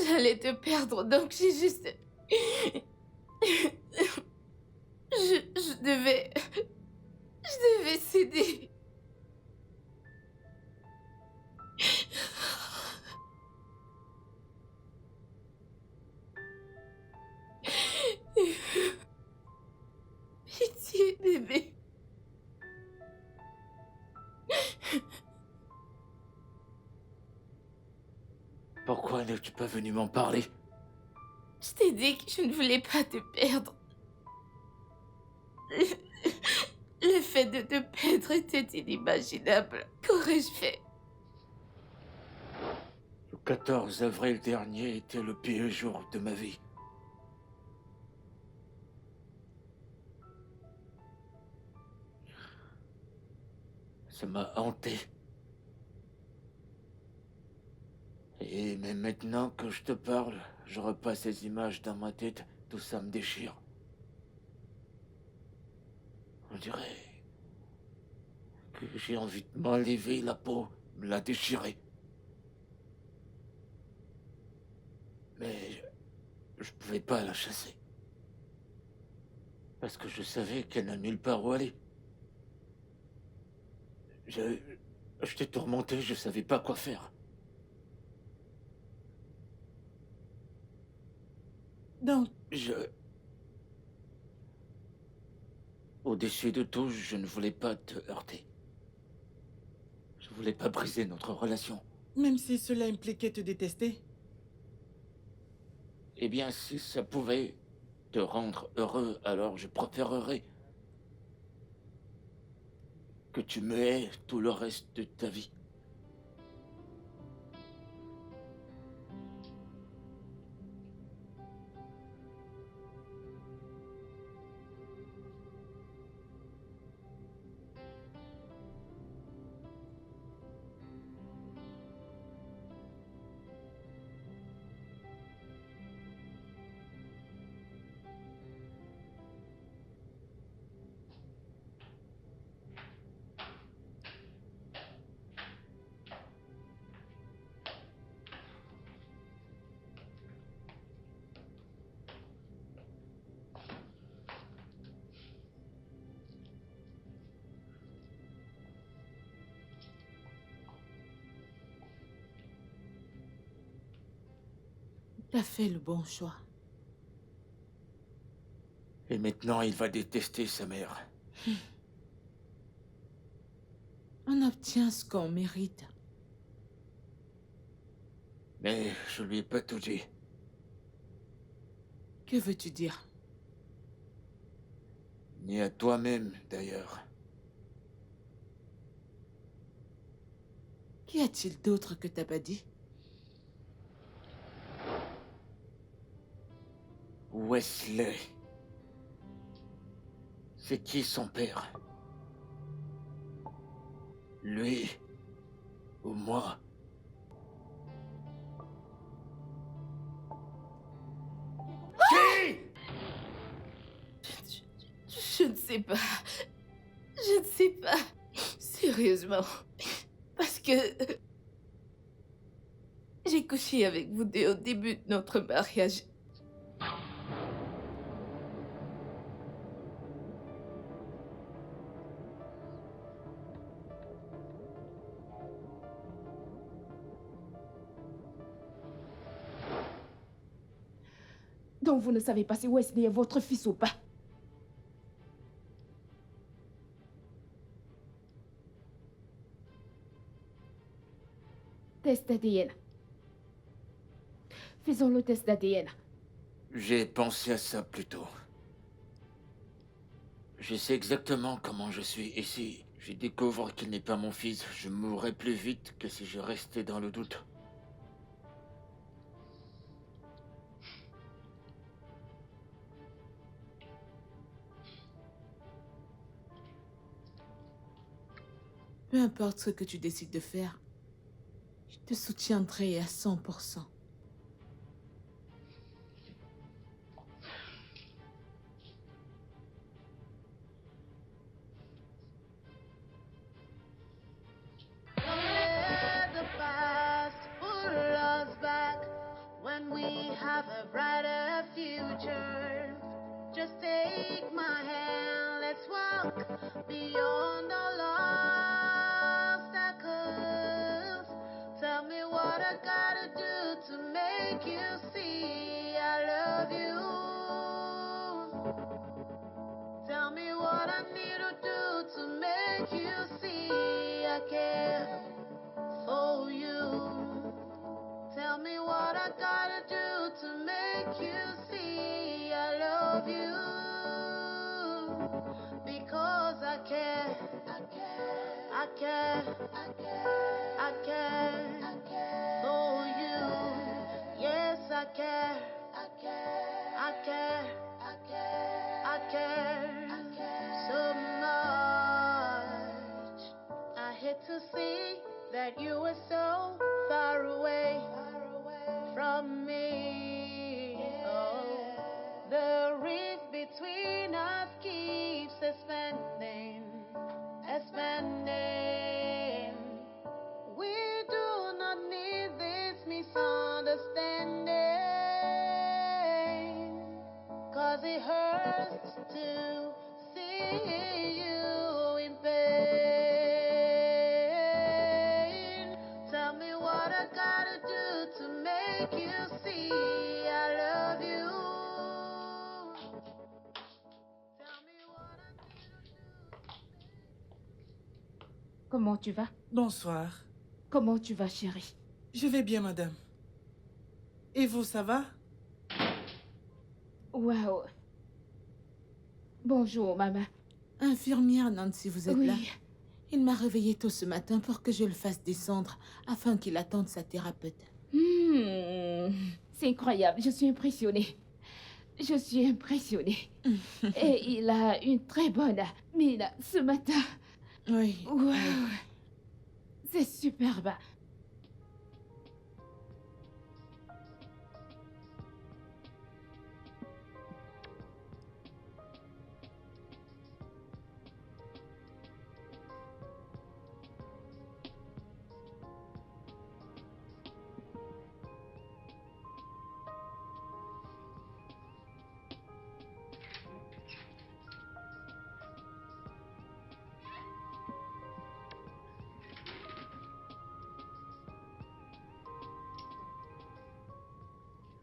j'allais te perdre. Donc, j'ai juste... Je devais céder. Pitié, bébé. Pourquoi n'es-tu pas venu m'en parler? Je t'ai dit que je ne voulais pas te perdre. Le fait de te perdre était inimaginable. Qu'aurais-je fait? Le 14 avril dernier était le pire jour de ma vie. Ça m'a hanté. Et même maintenant que je te parle, je repasse ces images dans ma tête, tout ça me déchire. On dirait que j'ai envie de m'enlever la peau, me la déchirer. Mais je pouvais pas la chasser. Parce que je savais qu'elle n'a nulle part où aller. J'étais tourmenté, je savais pas quoi faire. Donc, Au-dessus de tout, je ne voulais pas te heurter. Je voulais pas briser notre relation. même si cela impliquait te détester, Eh bien, si ça pouvait te rendre heureux, alors je préférerais que tu me haies tout le reste de ta vie. T'as fait le bon choix. Et maintenant, il va détester sa mère. On obtient ce qu'on mérite. Mais je lui ai pas tout dit. Que veux-tu dire? Ni à toi-même, d'ailleurs. Qu'y a-t-il d'autre que t'as pas dit? Wesley. C'est qui son père? Lui ou moi? Qui? Je ne sais pas. Je ne sais pas. Sérieusement. Parce que... j'ai J'ai couché avec vous dès au début de notre mariage. Donc vous ne savez pas si Wesley est votre fils ou pas. Test d'ADN. Faisons le test d'ADN. J'ai pensé à ça plus tôt. Je sais exactement comment je suis, et si je découvre qu'il n'est pas mon fils, je mourrai plus vite que si je restais dans le doute. Peu importe ce que tu décides de faire, je te soutiendrai à 100%. Let the past pull us back when we have a brighter future. Just take my hand, let's walk beyond all obstacles. Tell me what I gotta do to make you see I love you. Tell me what I need to do to make you see I care for you. Tell me what I gotta do to make you see I love you. Because I care, I care, I care, I care, I care, I care for you. Yes, I care, I care, I care, I care, I care, I care so much. I hate to see that you were so far away from me. Oh, the rift between us keeps expanding, expanding. We do not need this misunderstanding, 'cause it hurts to see you in pain. Tell me what I gotta do to make you see I love you. Tell me what I need to do. Comment tu vas? Bonsoir. Comment tu vas, chérie? Je vais bien, madame. Et vous, ça va? Waouh. Bonjour, maman. Infirmière Nancy, vous êtes Oui. là? Il m'a réveillée tôt ce matin pour que je le fasse descendre afin qu'il attende sa thérapeute. C'est incroyable, je suis impressionnée. Je suis impressionnée. Et il a une très bonne mine ce matin. Oui. Waouh. C'est superbe.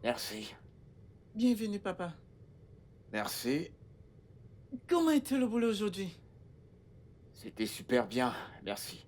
Merci. Bienvenue, papa. Merci. Comment était le boulot aujourd'hui? C'était super bien. Merci.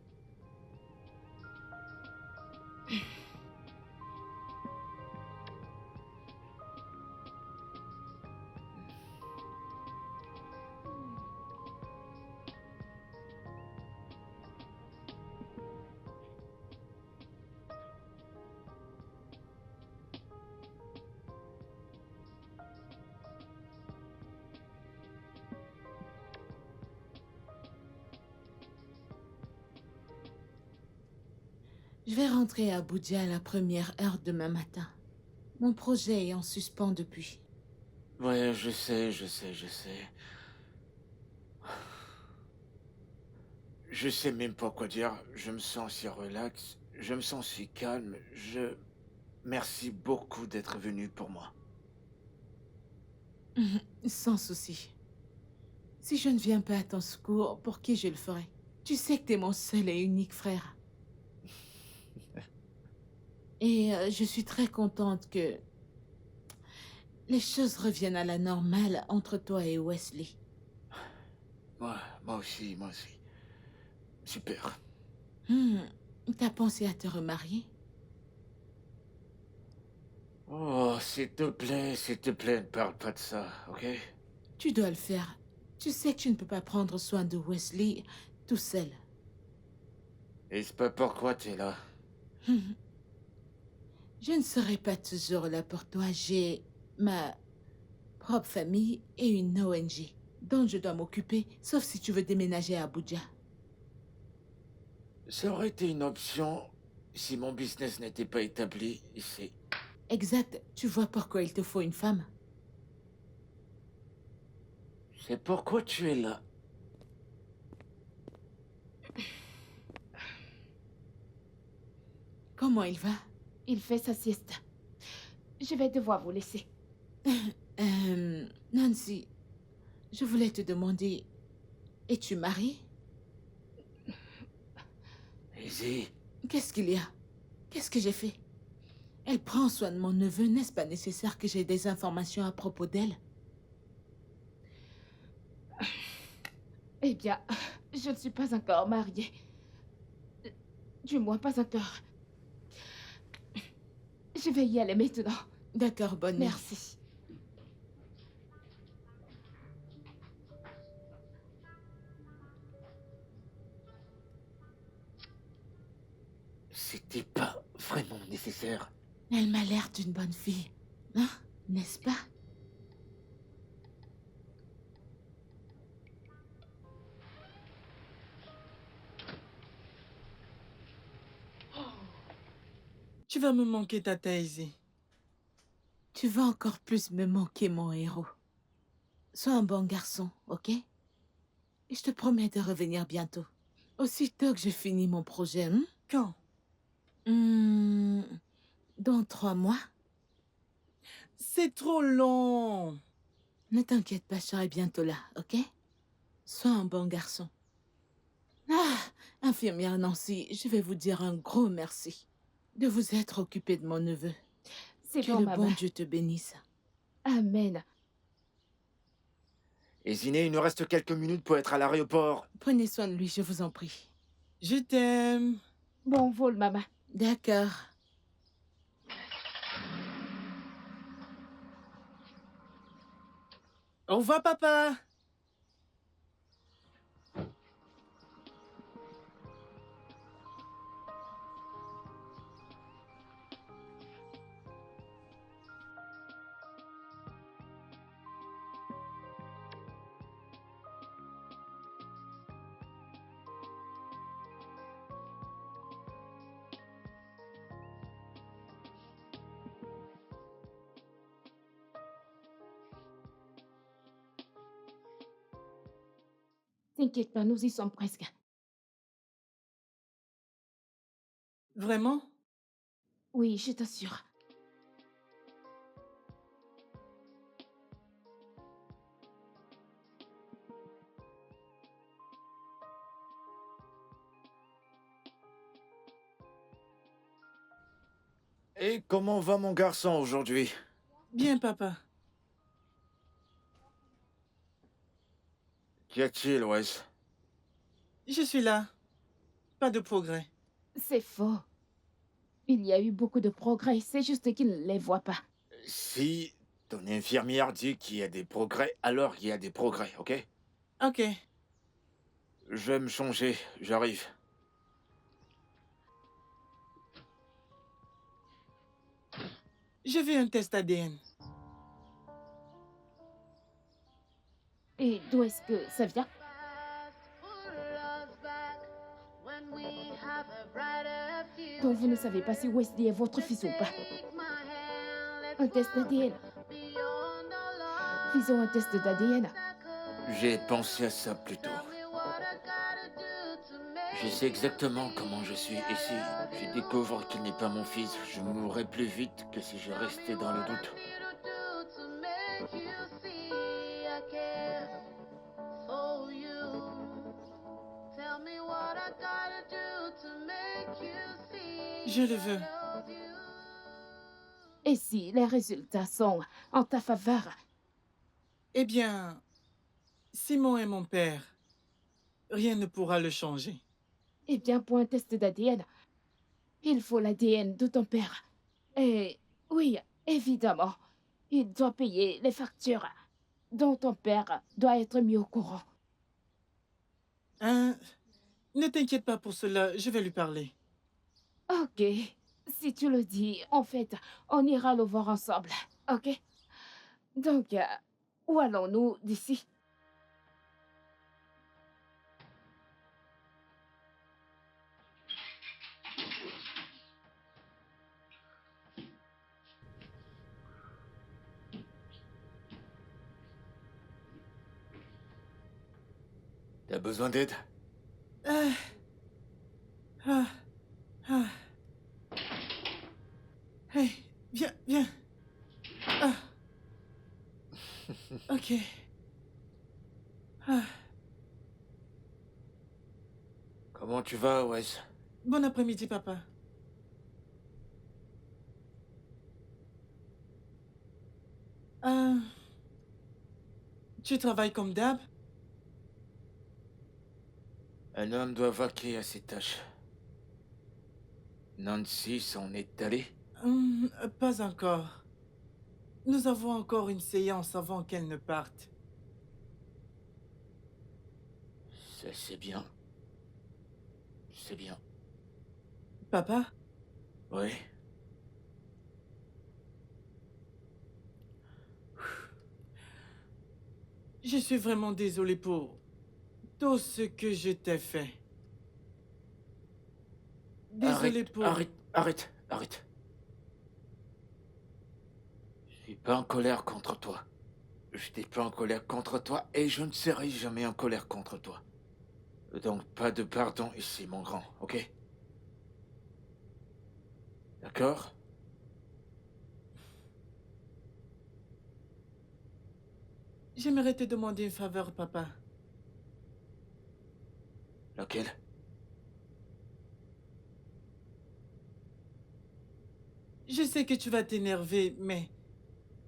Je vais rentrer à Abuja à la première heure demain matin. Mon projet est en suspens depuis. Ouais, je sais. Je sais même pas quoi dire. Je me sens si relax. Je me sens si calme. merci beaucoup d'être venu pour moi. Sans souci. Si je ne viens pas à ton secours, pour qui je le ferai? Tu sais que t'es mon seul et unique frère. Et je suis très contente que les choses reviennent à la normale entre toi et Wesley. Moi aussi, moi aussi. Super. T'as pensé à te remarier? Oh, s'il te plaît, ne parle pas de ça, ok? Tu dois le faire. Tu sais que tu ne peux pas prendre soin de Wesley tout seul. Et c'est pas pourquoi t'es là. Je ne serai pas toujours là pour toi. J'ai ma propre famille et une ONG dont je dois m'occuper, sauf si tu veux déménager à Abuja. Ça aurait été une option si mon business n'était pas établi ici. Exact. Tu vois pourquoi il te faut une femme? C'est pourquoi tu es là. Comment il va? Il fait sa sieste. Je vais devoir vous laisser. Nancy, je voulais te demander, es-tu mariée? Easy. Qu'est-ce qu'il y a? Qu'est-ce que j'ai fait? Elle prend soin de mon neveu, n'est-ce pas nécessaire que j'ai des informations à propos d'elle? Eh bien, je ne suis pas encore mariée. Du moins, pas encore. Je vais y aller maintenant. D'accord, bonne nuit. Merci. C'était pas vraiment nécessaire. Elle m'a l'air d'une bonne fille, hein, n'est-ce pas? Tu vas me manquer, Tata Izzy. Tu vas encore plus me manquer, mon héros. Sois un bon garçon, ok? Et je te promets de revenir bientôt. Aussitôt que j'ai fini mon projet, hein? Quand? Dans 3 mois? C'est trop long. Ne t'inquiète pas, je serai bientôt là, ok? Sois un bon garçon. Ah, infirmière Nancy, je vais vous dire un gros merci de vous être occupée de mon neveu. C'est Que bon, le maman. bon Dieu te bénisse. Amen. Et Ziné, il nous reste quelques minutes pour être à l'aéroport. Prenez soin de lui, je vous en prie. Je t'aime. Bon vol, maman. D'accord. Au revoir, papa. T'inquiète pas, nous y sommes presque. Vraiment? Oui, je t'assure. Et comment va mon garçon aujourd'hui? Bien, papa. Qu'y a-t-il, Wes? Je suis là. Pas de progrès. C'est faux. Il y a eu beaucoup de progrès, c'est juste qu'il ne les voit pas. Si ton infirmière dit qu'il y a des progrès, alors il y a des progrès, ok? Ok. Je vais me changer, j'arrive. Je veux un test ADN. Et d'où est-ce que ça vient? Donc vous ne savez pas si Wesley est votre fils ou pas. Un test d'ADN. Faisons un test d'ADN. J'ai pensé à ça plus tôt. Je sais exactement comment je suis, et si je découvre qu'il n'est pas mon fils, je mourrai plus vite que si je restais dans le doute. Je le veux. Et si les résultats sont en ta faveur, Eh bien, Simon est mon père. Rien ne pourra le changer. eh bien, pour un test d'ADN, il faut l'ADN de ton père. Et oui, évidemment, il doit payer les factures dont ton père doit être mis au courant. Hein? Ne t'inquiète pas pour cela, je vais lui parler. Ok, si tu le dis, en fait, on ira le voir ensemble, ok? Donc, où allons-nous d'ici? T'as besoin d'aide? Ah. Ah. Ah. Hey, viens, viens. Ah. Ok. Ah. Comment tu vas, Wes? Bon après-midi, papa. Tu travailles comme d'hab? Un homme doit vaquer à ses tâches. Nancy s'en est allée? Pas encore. Nous avons encore une séance avant qu'elle ne parte. Ça, c'est bien. C'est bien. Papa? Oui. Je suis vraiment désolé pour tout ce que je t'ai fait. Désolé pour... Arrête. Je suis pas en colère contre toi. Je n'étais pas en colère contre toi et je ne serai jamais en colère contre toi. Donc pas de pardon ici, mon grand, ok? D'accord? J'aimerais te demander une faveur, papa. Laquelle? Je sais que tu vas t'énerver, mais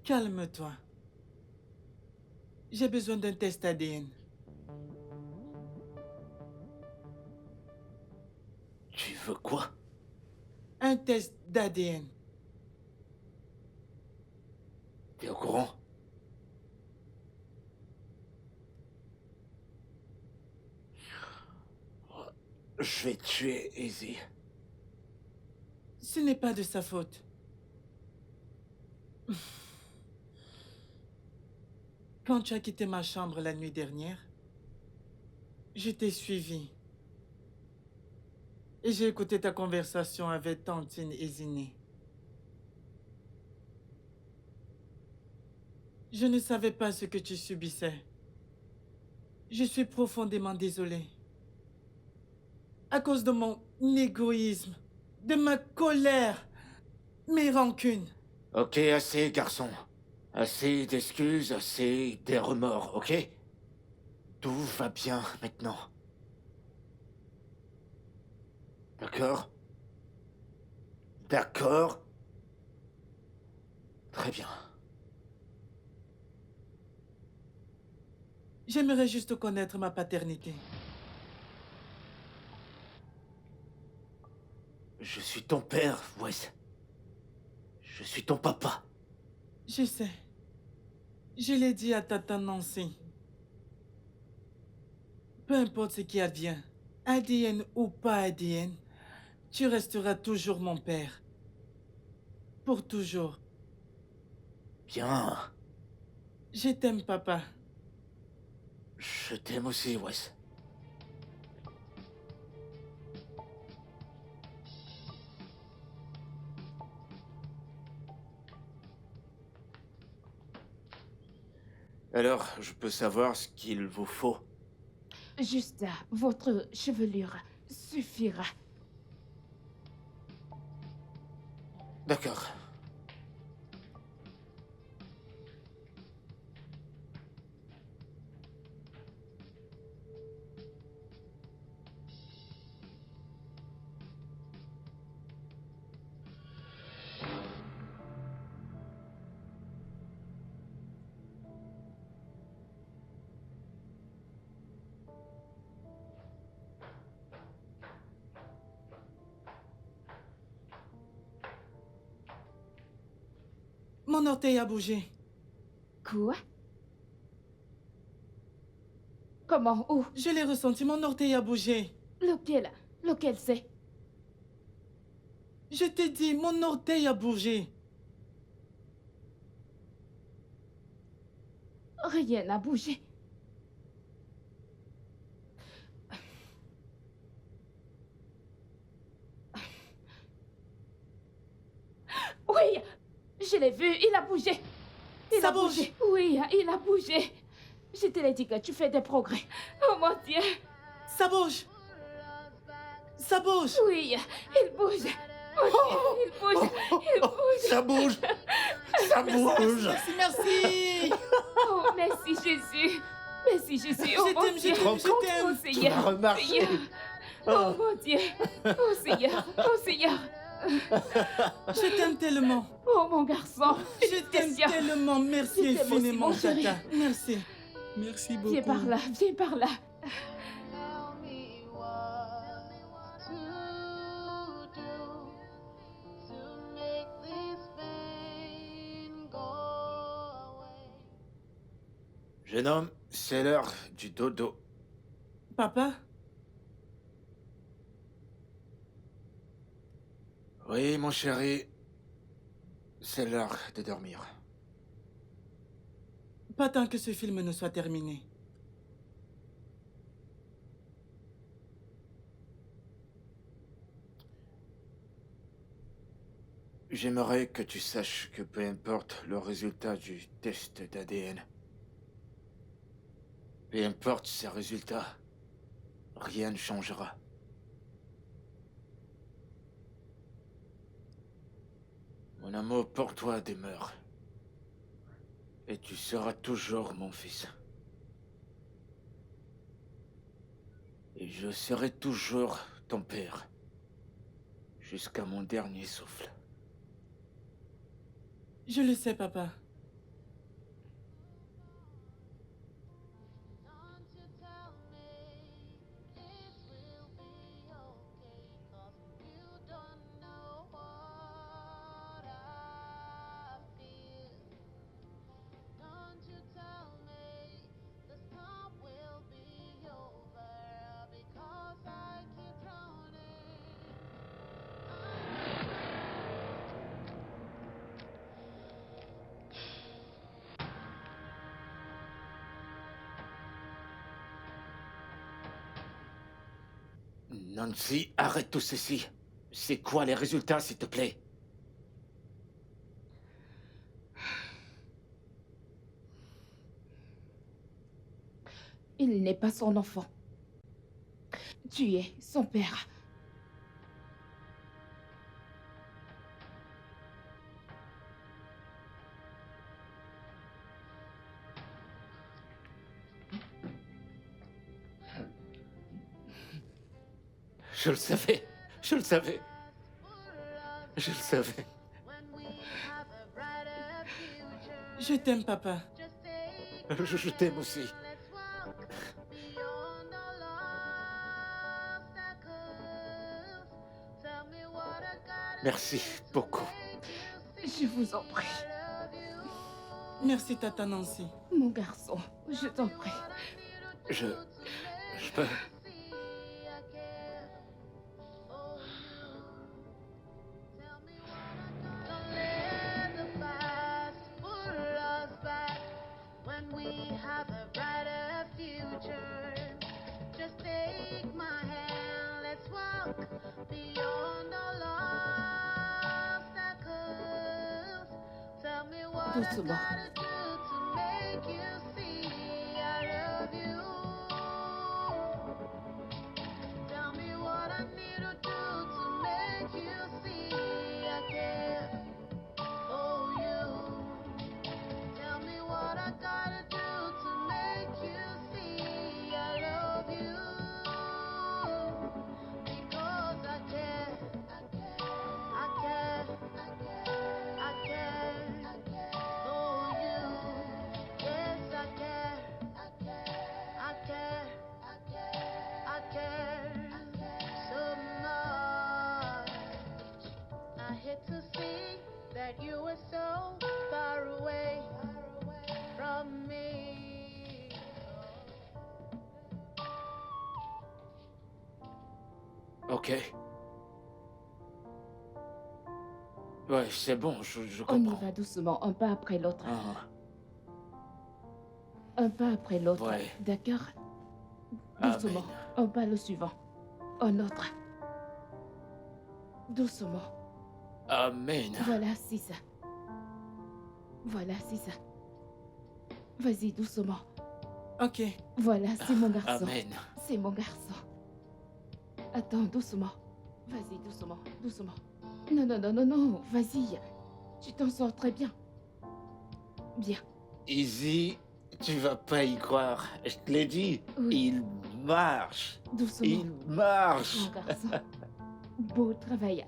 calme-toi. J'ai besoin d'un test ADN. Tu veux quoi? Un test d'ADN. T'es au courant? Je vais tuer Izzy. Ce n'est pas de sa faute. Quand tu as quitté ma chambre la nuit dernière, je t'ai suivi. Et j'ai écouté ta conversation avec Tantine et Ziné. Je ne savais pas ce que tu subissais. Je suis profondément désolé. À cause de mon égoïsme, de ma colère, mes rancunes. Ok, assez, garçon. Assez d'excuses, assez des remords, ok? Tout va bien maintenant. D'accord? D'accord? Très bien. J'aimerais juste connaître ma paternité. Je suis ton père, Wes. Je suis ton papa. Je sais. Je l'ai dit à Tata Nancy. Peu importe ce qui advient, ADN ou pas ADN, tu resteras toujours mon père. Pour toujours. Bien. Je t'aime, papa. Je t'aime aussi, Wes. Alors, je peux savoir ce qu'il vous faut. Juste votre chevelure suffira. D'accord. Mon orteil a bougé. Quoi? Comment? Où? Je l'ai ressenti, mon orteil a bougé. Lequel? Lequel c'est? Je t'ai dit, mon orteil a bougé. Rien n'a bougé. Oui, je l'ai vu, il a bougé. Ça bouge. Oui, il a bougé. Je te l'ai dit que tu fais des progrès. Oh mon Dieu. Ça bouge. Ça bouge. Oui, il bouge. Oh Dieu, il bouge. Il bouge. Ça bouge. Ça bouge. Merci, merci. Oh, merci Jésus. Merci Jésus. Oh Je mon t'aime, je Dieu. t'aime, je Oh t'aime. Seigneur. Tu vas remarcher. Seigneur. Oh mon Dieu. Oh Seigneur. Oh Seigneur. Je t'aime tellement. Oh mon garçon. Je t'aime Félicitations. tellement. Merci Je t'aime aussi, infiniment, mon chéri. Tata. Merci. Merci beaucoup. Viens par là, viens par là. Tell me what to do to make this pain go away. Jeune homme, c'est l'heure du dodo. Papa, Oui, mon chéri. C'est l'heure de dormir. pas tant que ce film ne soit terminé. J'aimerais que tu saches que peu importe le résultat du test d'ADN, peu importe ces résultats, rien ne changera. Mon amour pour toi demeure. Et tu seras toujours mon fils. Et je serai toujours ton père. Jusqu'à mon dernier souffle. Je le sais, papa. Don't you tell me it will be okay, 'cause you don't know what I feel. Don't you tell me the storm will be over, because I keep drowning. Nancy, arrête tout ceci. C'est quoi les résultats, s'il te plaît? Il n'est pas son enfant. Tu es son père. Je le savais. Je le savais. Je le savais. When we have a brighter future, Je t'aime, papa. just take Je t'aime aussi. let's walk beyond all obstacles. Tell me what I gotta Merci beaucoup. Je vous en prie. love you. Merci, Tata Nancy. Mon garçon, je t'en prie. Je peux... See, I care for you. Tell me what I gotta. Don't let the past pull us back. When we have a brighter future, just take my hand. Let's walk beyond all obstacles. Tell me what I Doucement. gotta do to make you see I love you. Tell me what gotta do to make you see I love you? Because I care, I care, I care for you. Yes, I care, I care, I care so much. I hate to see that you were so far away from me. Ok. Ouais, c'est bon, je On y comprends. va doucement, un pas après l'autre. Ah, Un pas après l'autre. Ouais. D'accord? Amen. Doucement. Un pas le suivant. Un autre. Doucement. Amen. Voilà, c'est ça. Voilà, c'est ça. Vas-y, doucement. Ok. Voilà, c'est mon garçon. Amen. C'est mon garçon. Attends, doucement. Vas-y, doucement, doucement. Non, non, non, non, non, vas-y. Tu t'en sors très bien. Bien. Izzy, tu vas pas y croire. Je te l'ai dit. Oui. Il marche. Doucement. Il marche. Mon garçon. Beau travail.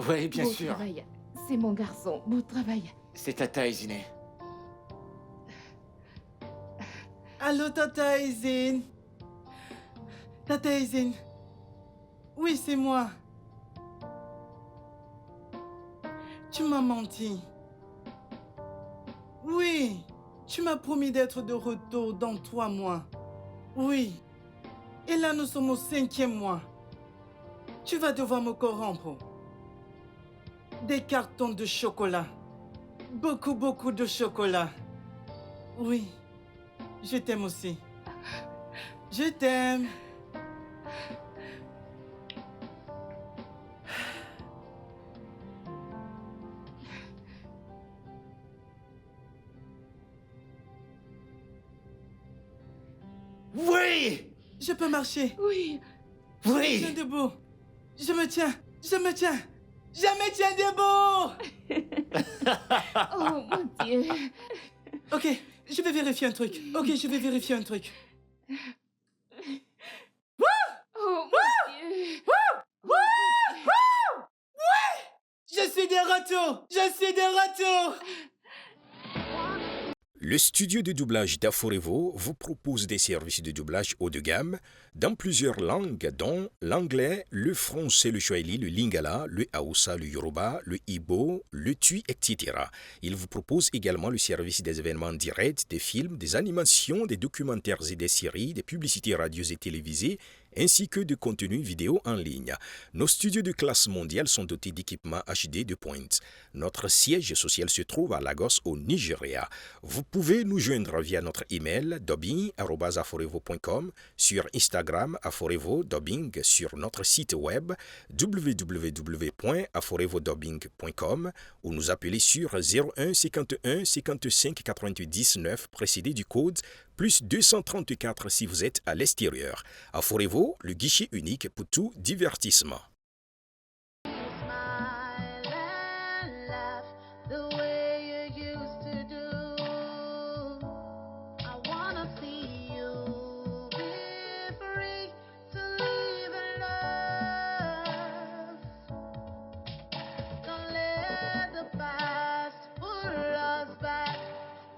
Ouais, bien Beau sûr. travail. C'est mon garçon. Beau travail. C'est ta taille, Ziné. Allô, Tata Izine. Tata Izine. Oui, c'est moi. Tu m'as menti. Oui, tu m'as promis d'être de retour dans 3 mois. Oui. Et là, nous sommes au 5e mois. Tu vas devoir me corrompre. Des cartons de chocolat. Beaucoup, beaucoup de chocolat. Oui. Je t'aime aussi. Je t'aime. Oui. Je peux marcher. Oui. Je me Oui. tiens debout. Je me tiens. Je me tiens. Je me tiens debout. Oh, mon Dieu. Ok, je vais vérifier un truc. Ok, je vais vérifier un truc. Oh, mon Dieu. Je suis de retour. Je suis de retour. Le studio de doublage d'Aforevo vous propose des services de doublage haut de gamme dans plusieurs langues, dont l'anglais, le français, le swahili, le lingala, le hausa, le yoruba, le igbo, le tui, etc. Il vous propose également le service des événements directs, des films, des animations, des documentaires et des séries, des publicités radios et télévisées, ainsi que de contenus vidéo en ligne. Nos studios de classe mondiale sont dotés d'équipements HD de pointe. Notre siège social se trouve à Lagos, au Nigeria. Vous pouvez nous joindre via notre email dubbing@aforevo.com, sur Instagram Aforevo Dubbing, sur notre site web www.aforevodubbing.com ou nous appeler sur 01 51 55 99 précédé du code plus 234 si vous êtes à l'extérieur. Aforevo, le guichet unique pour tout divertissement. Smile and laugh the way you used to do. I wanna see you be free to live in love. Don't let the past pull us back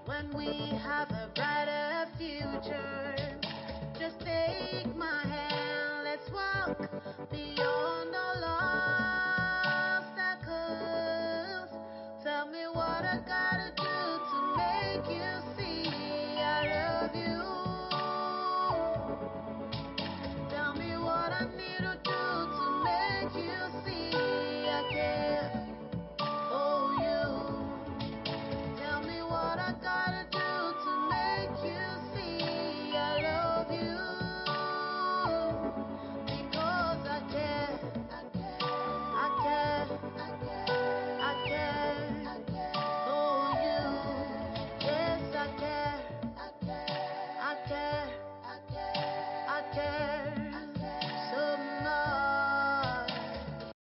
when we have a brighter future.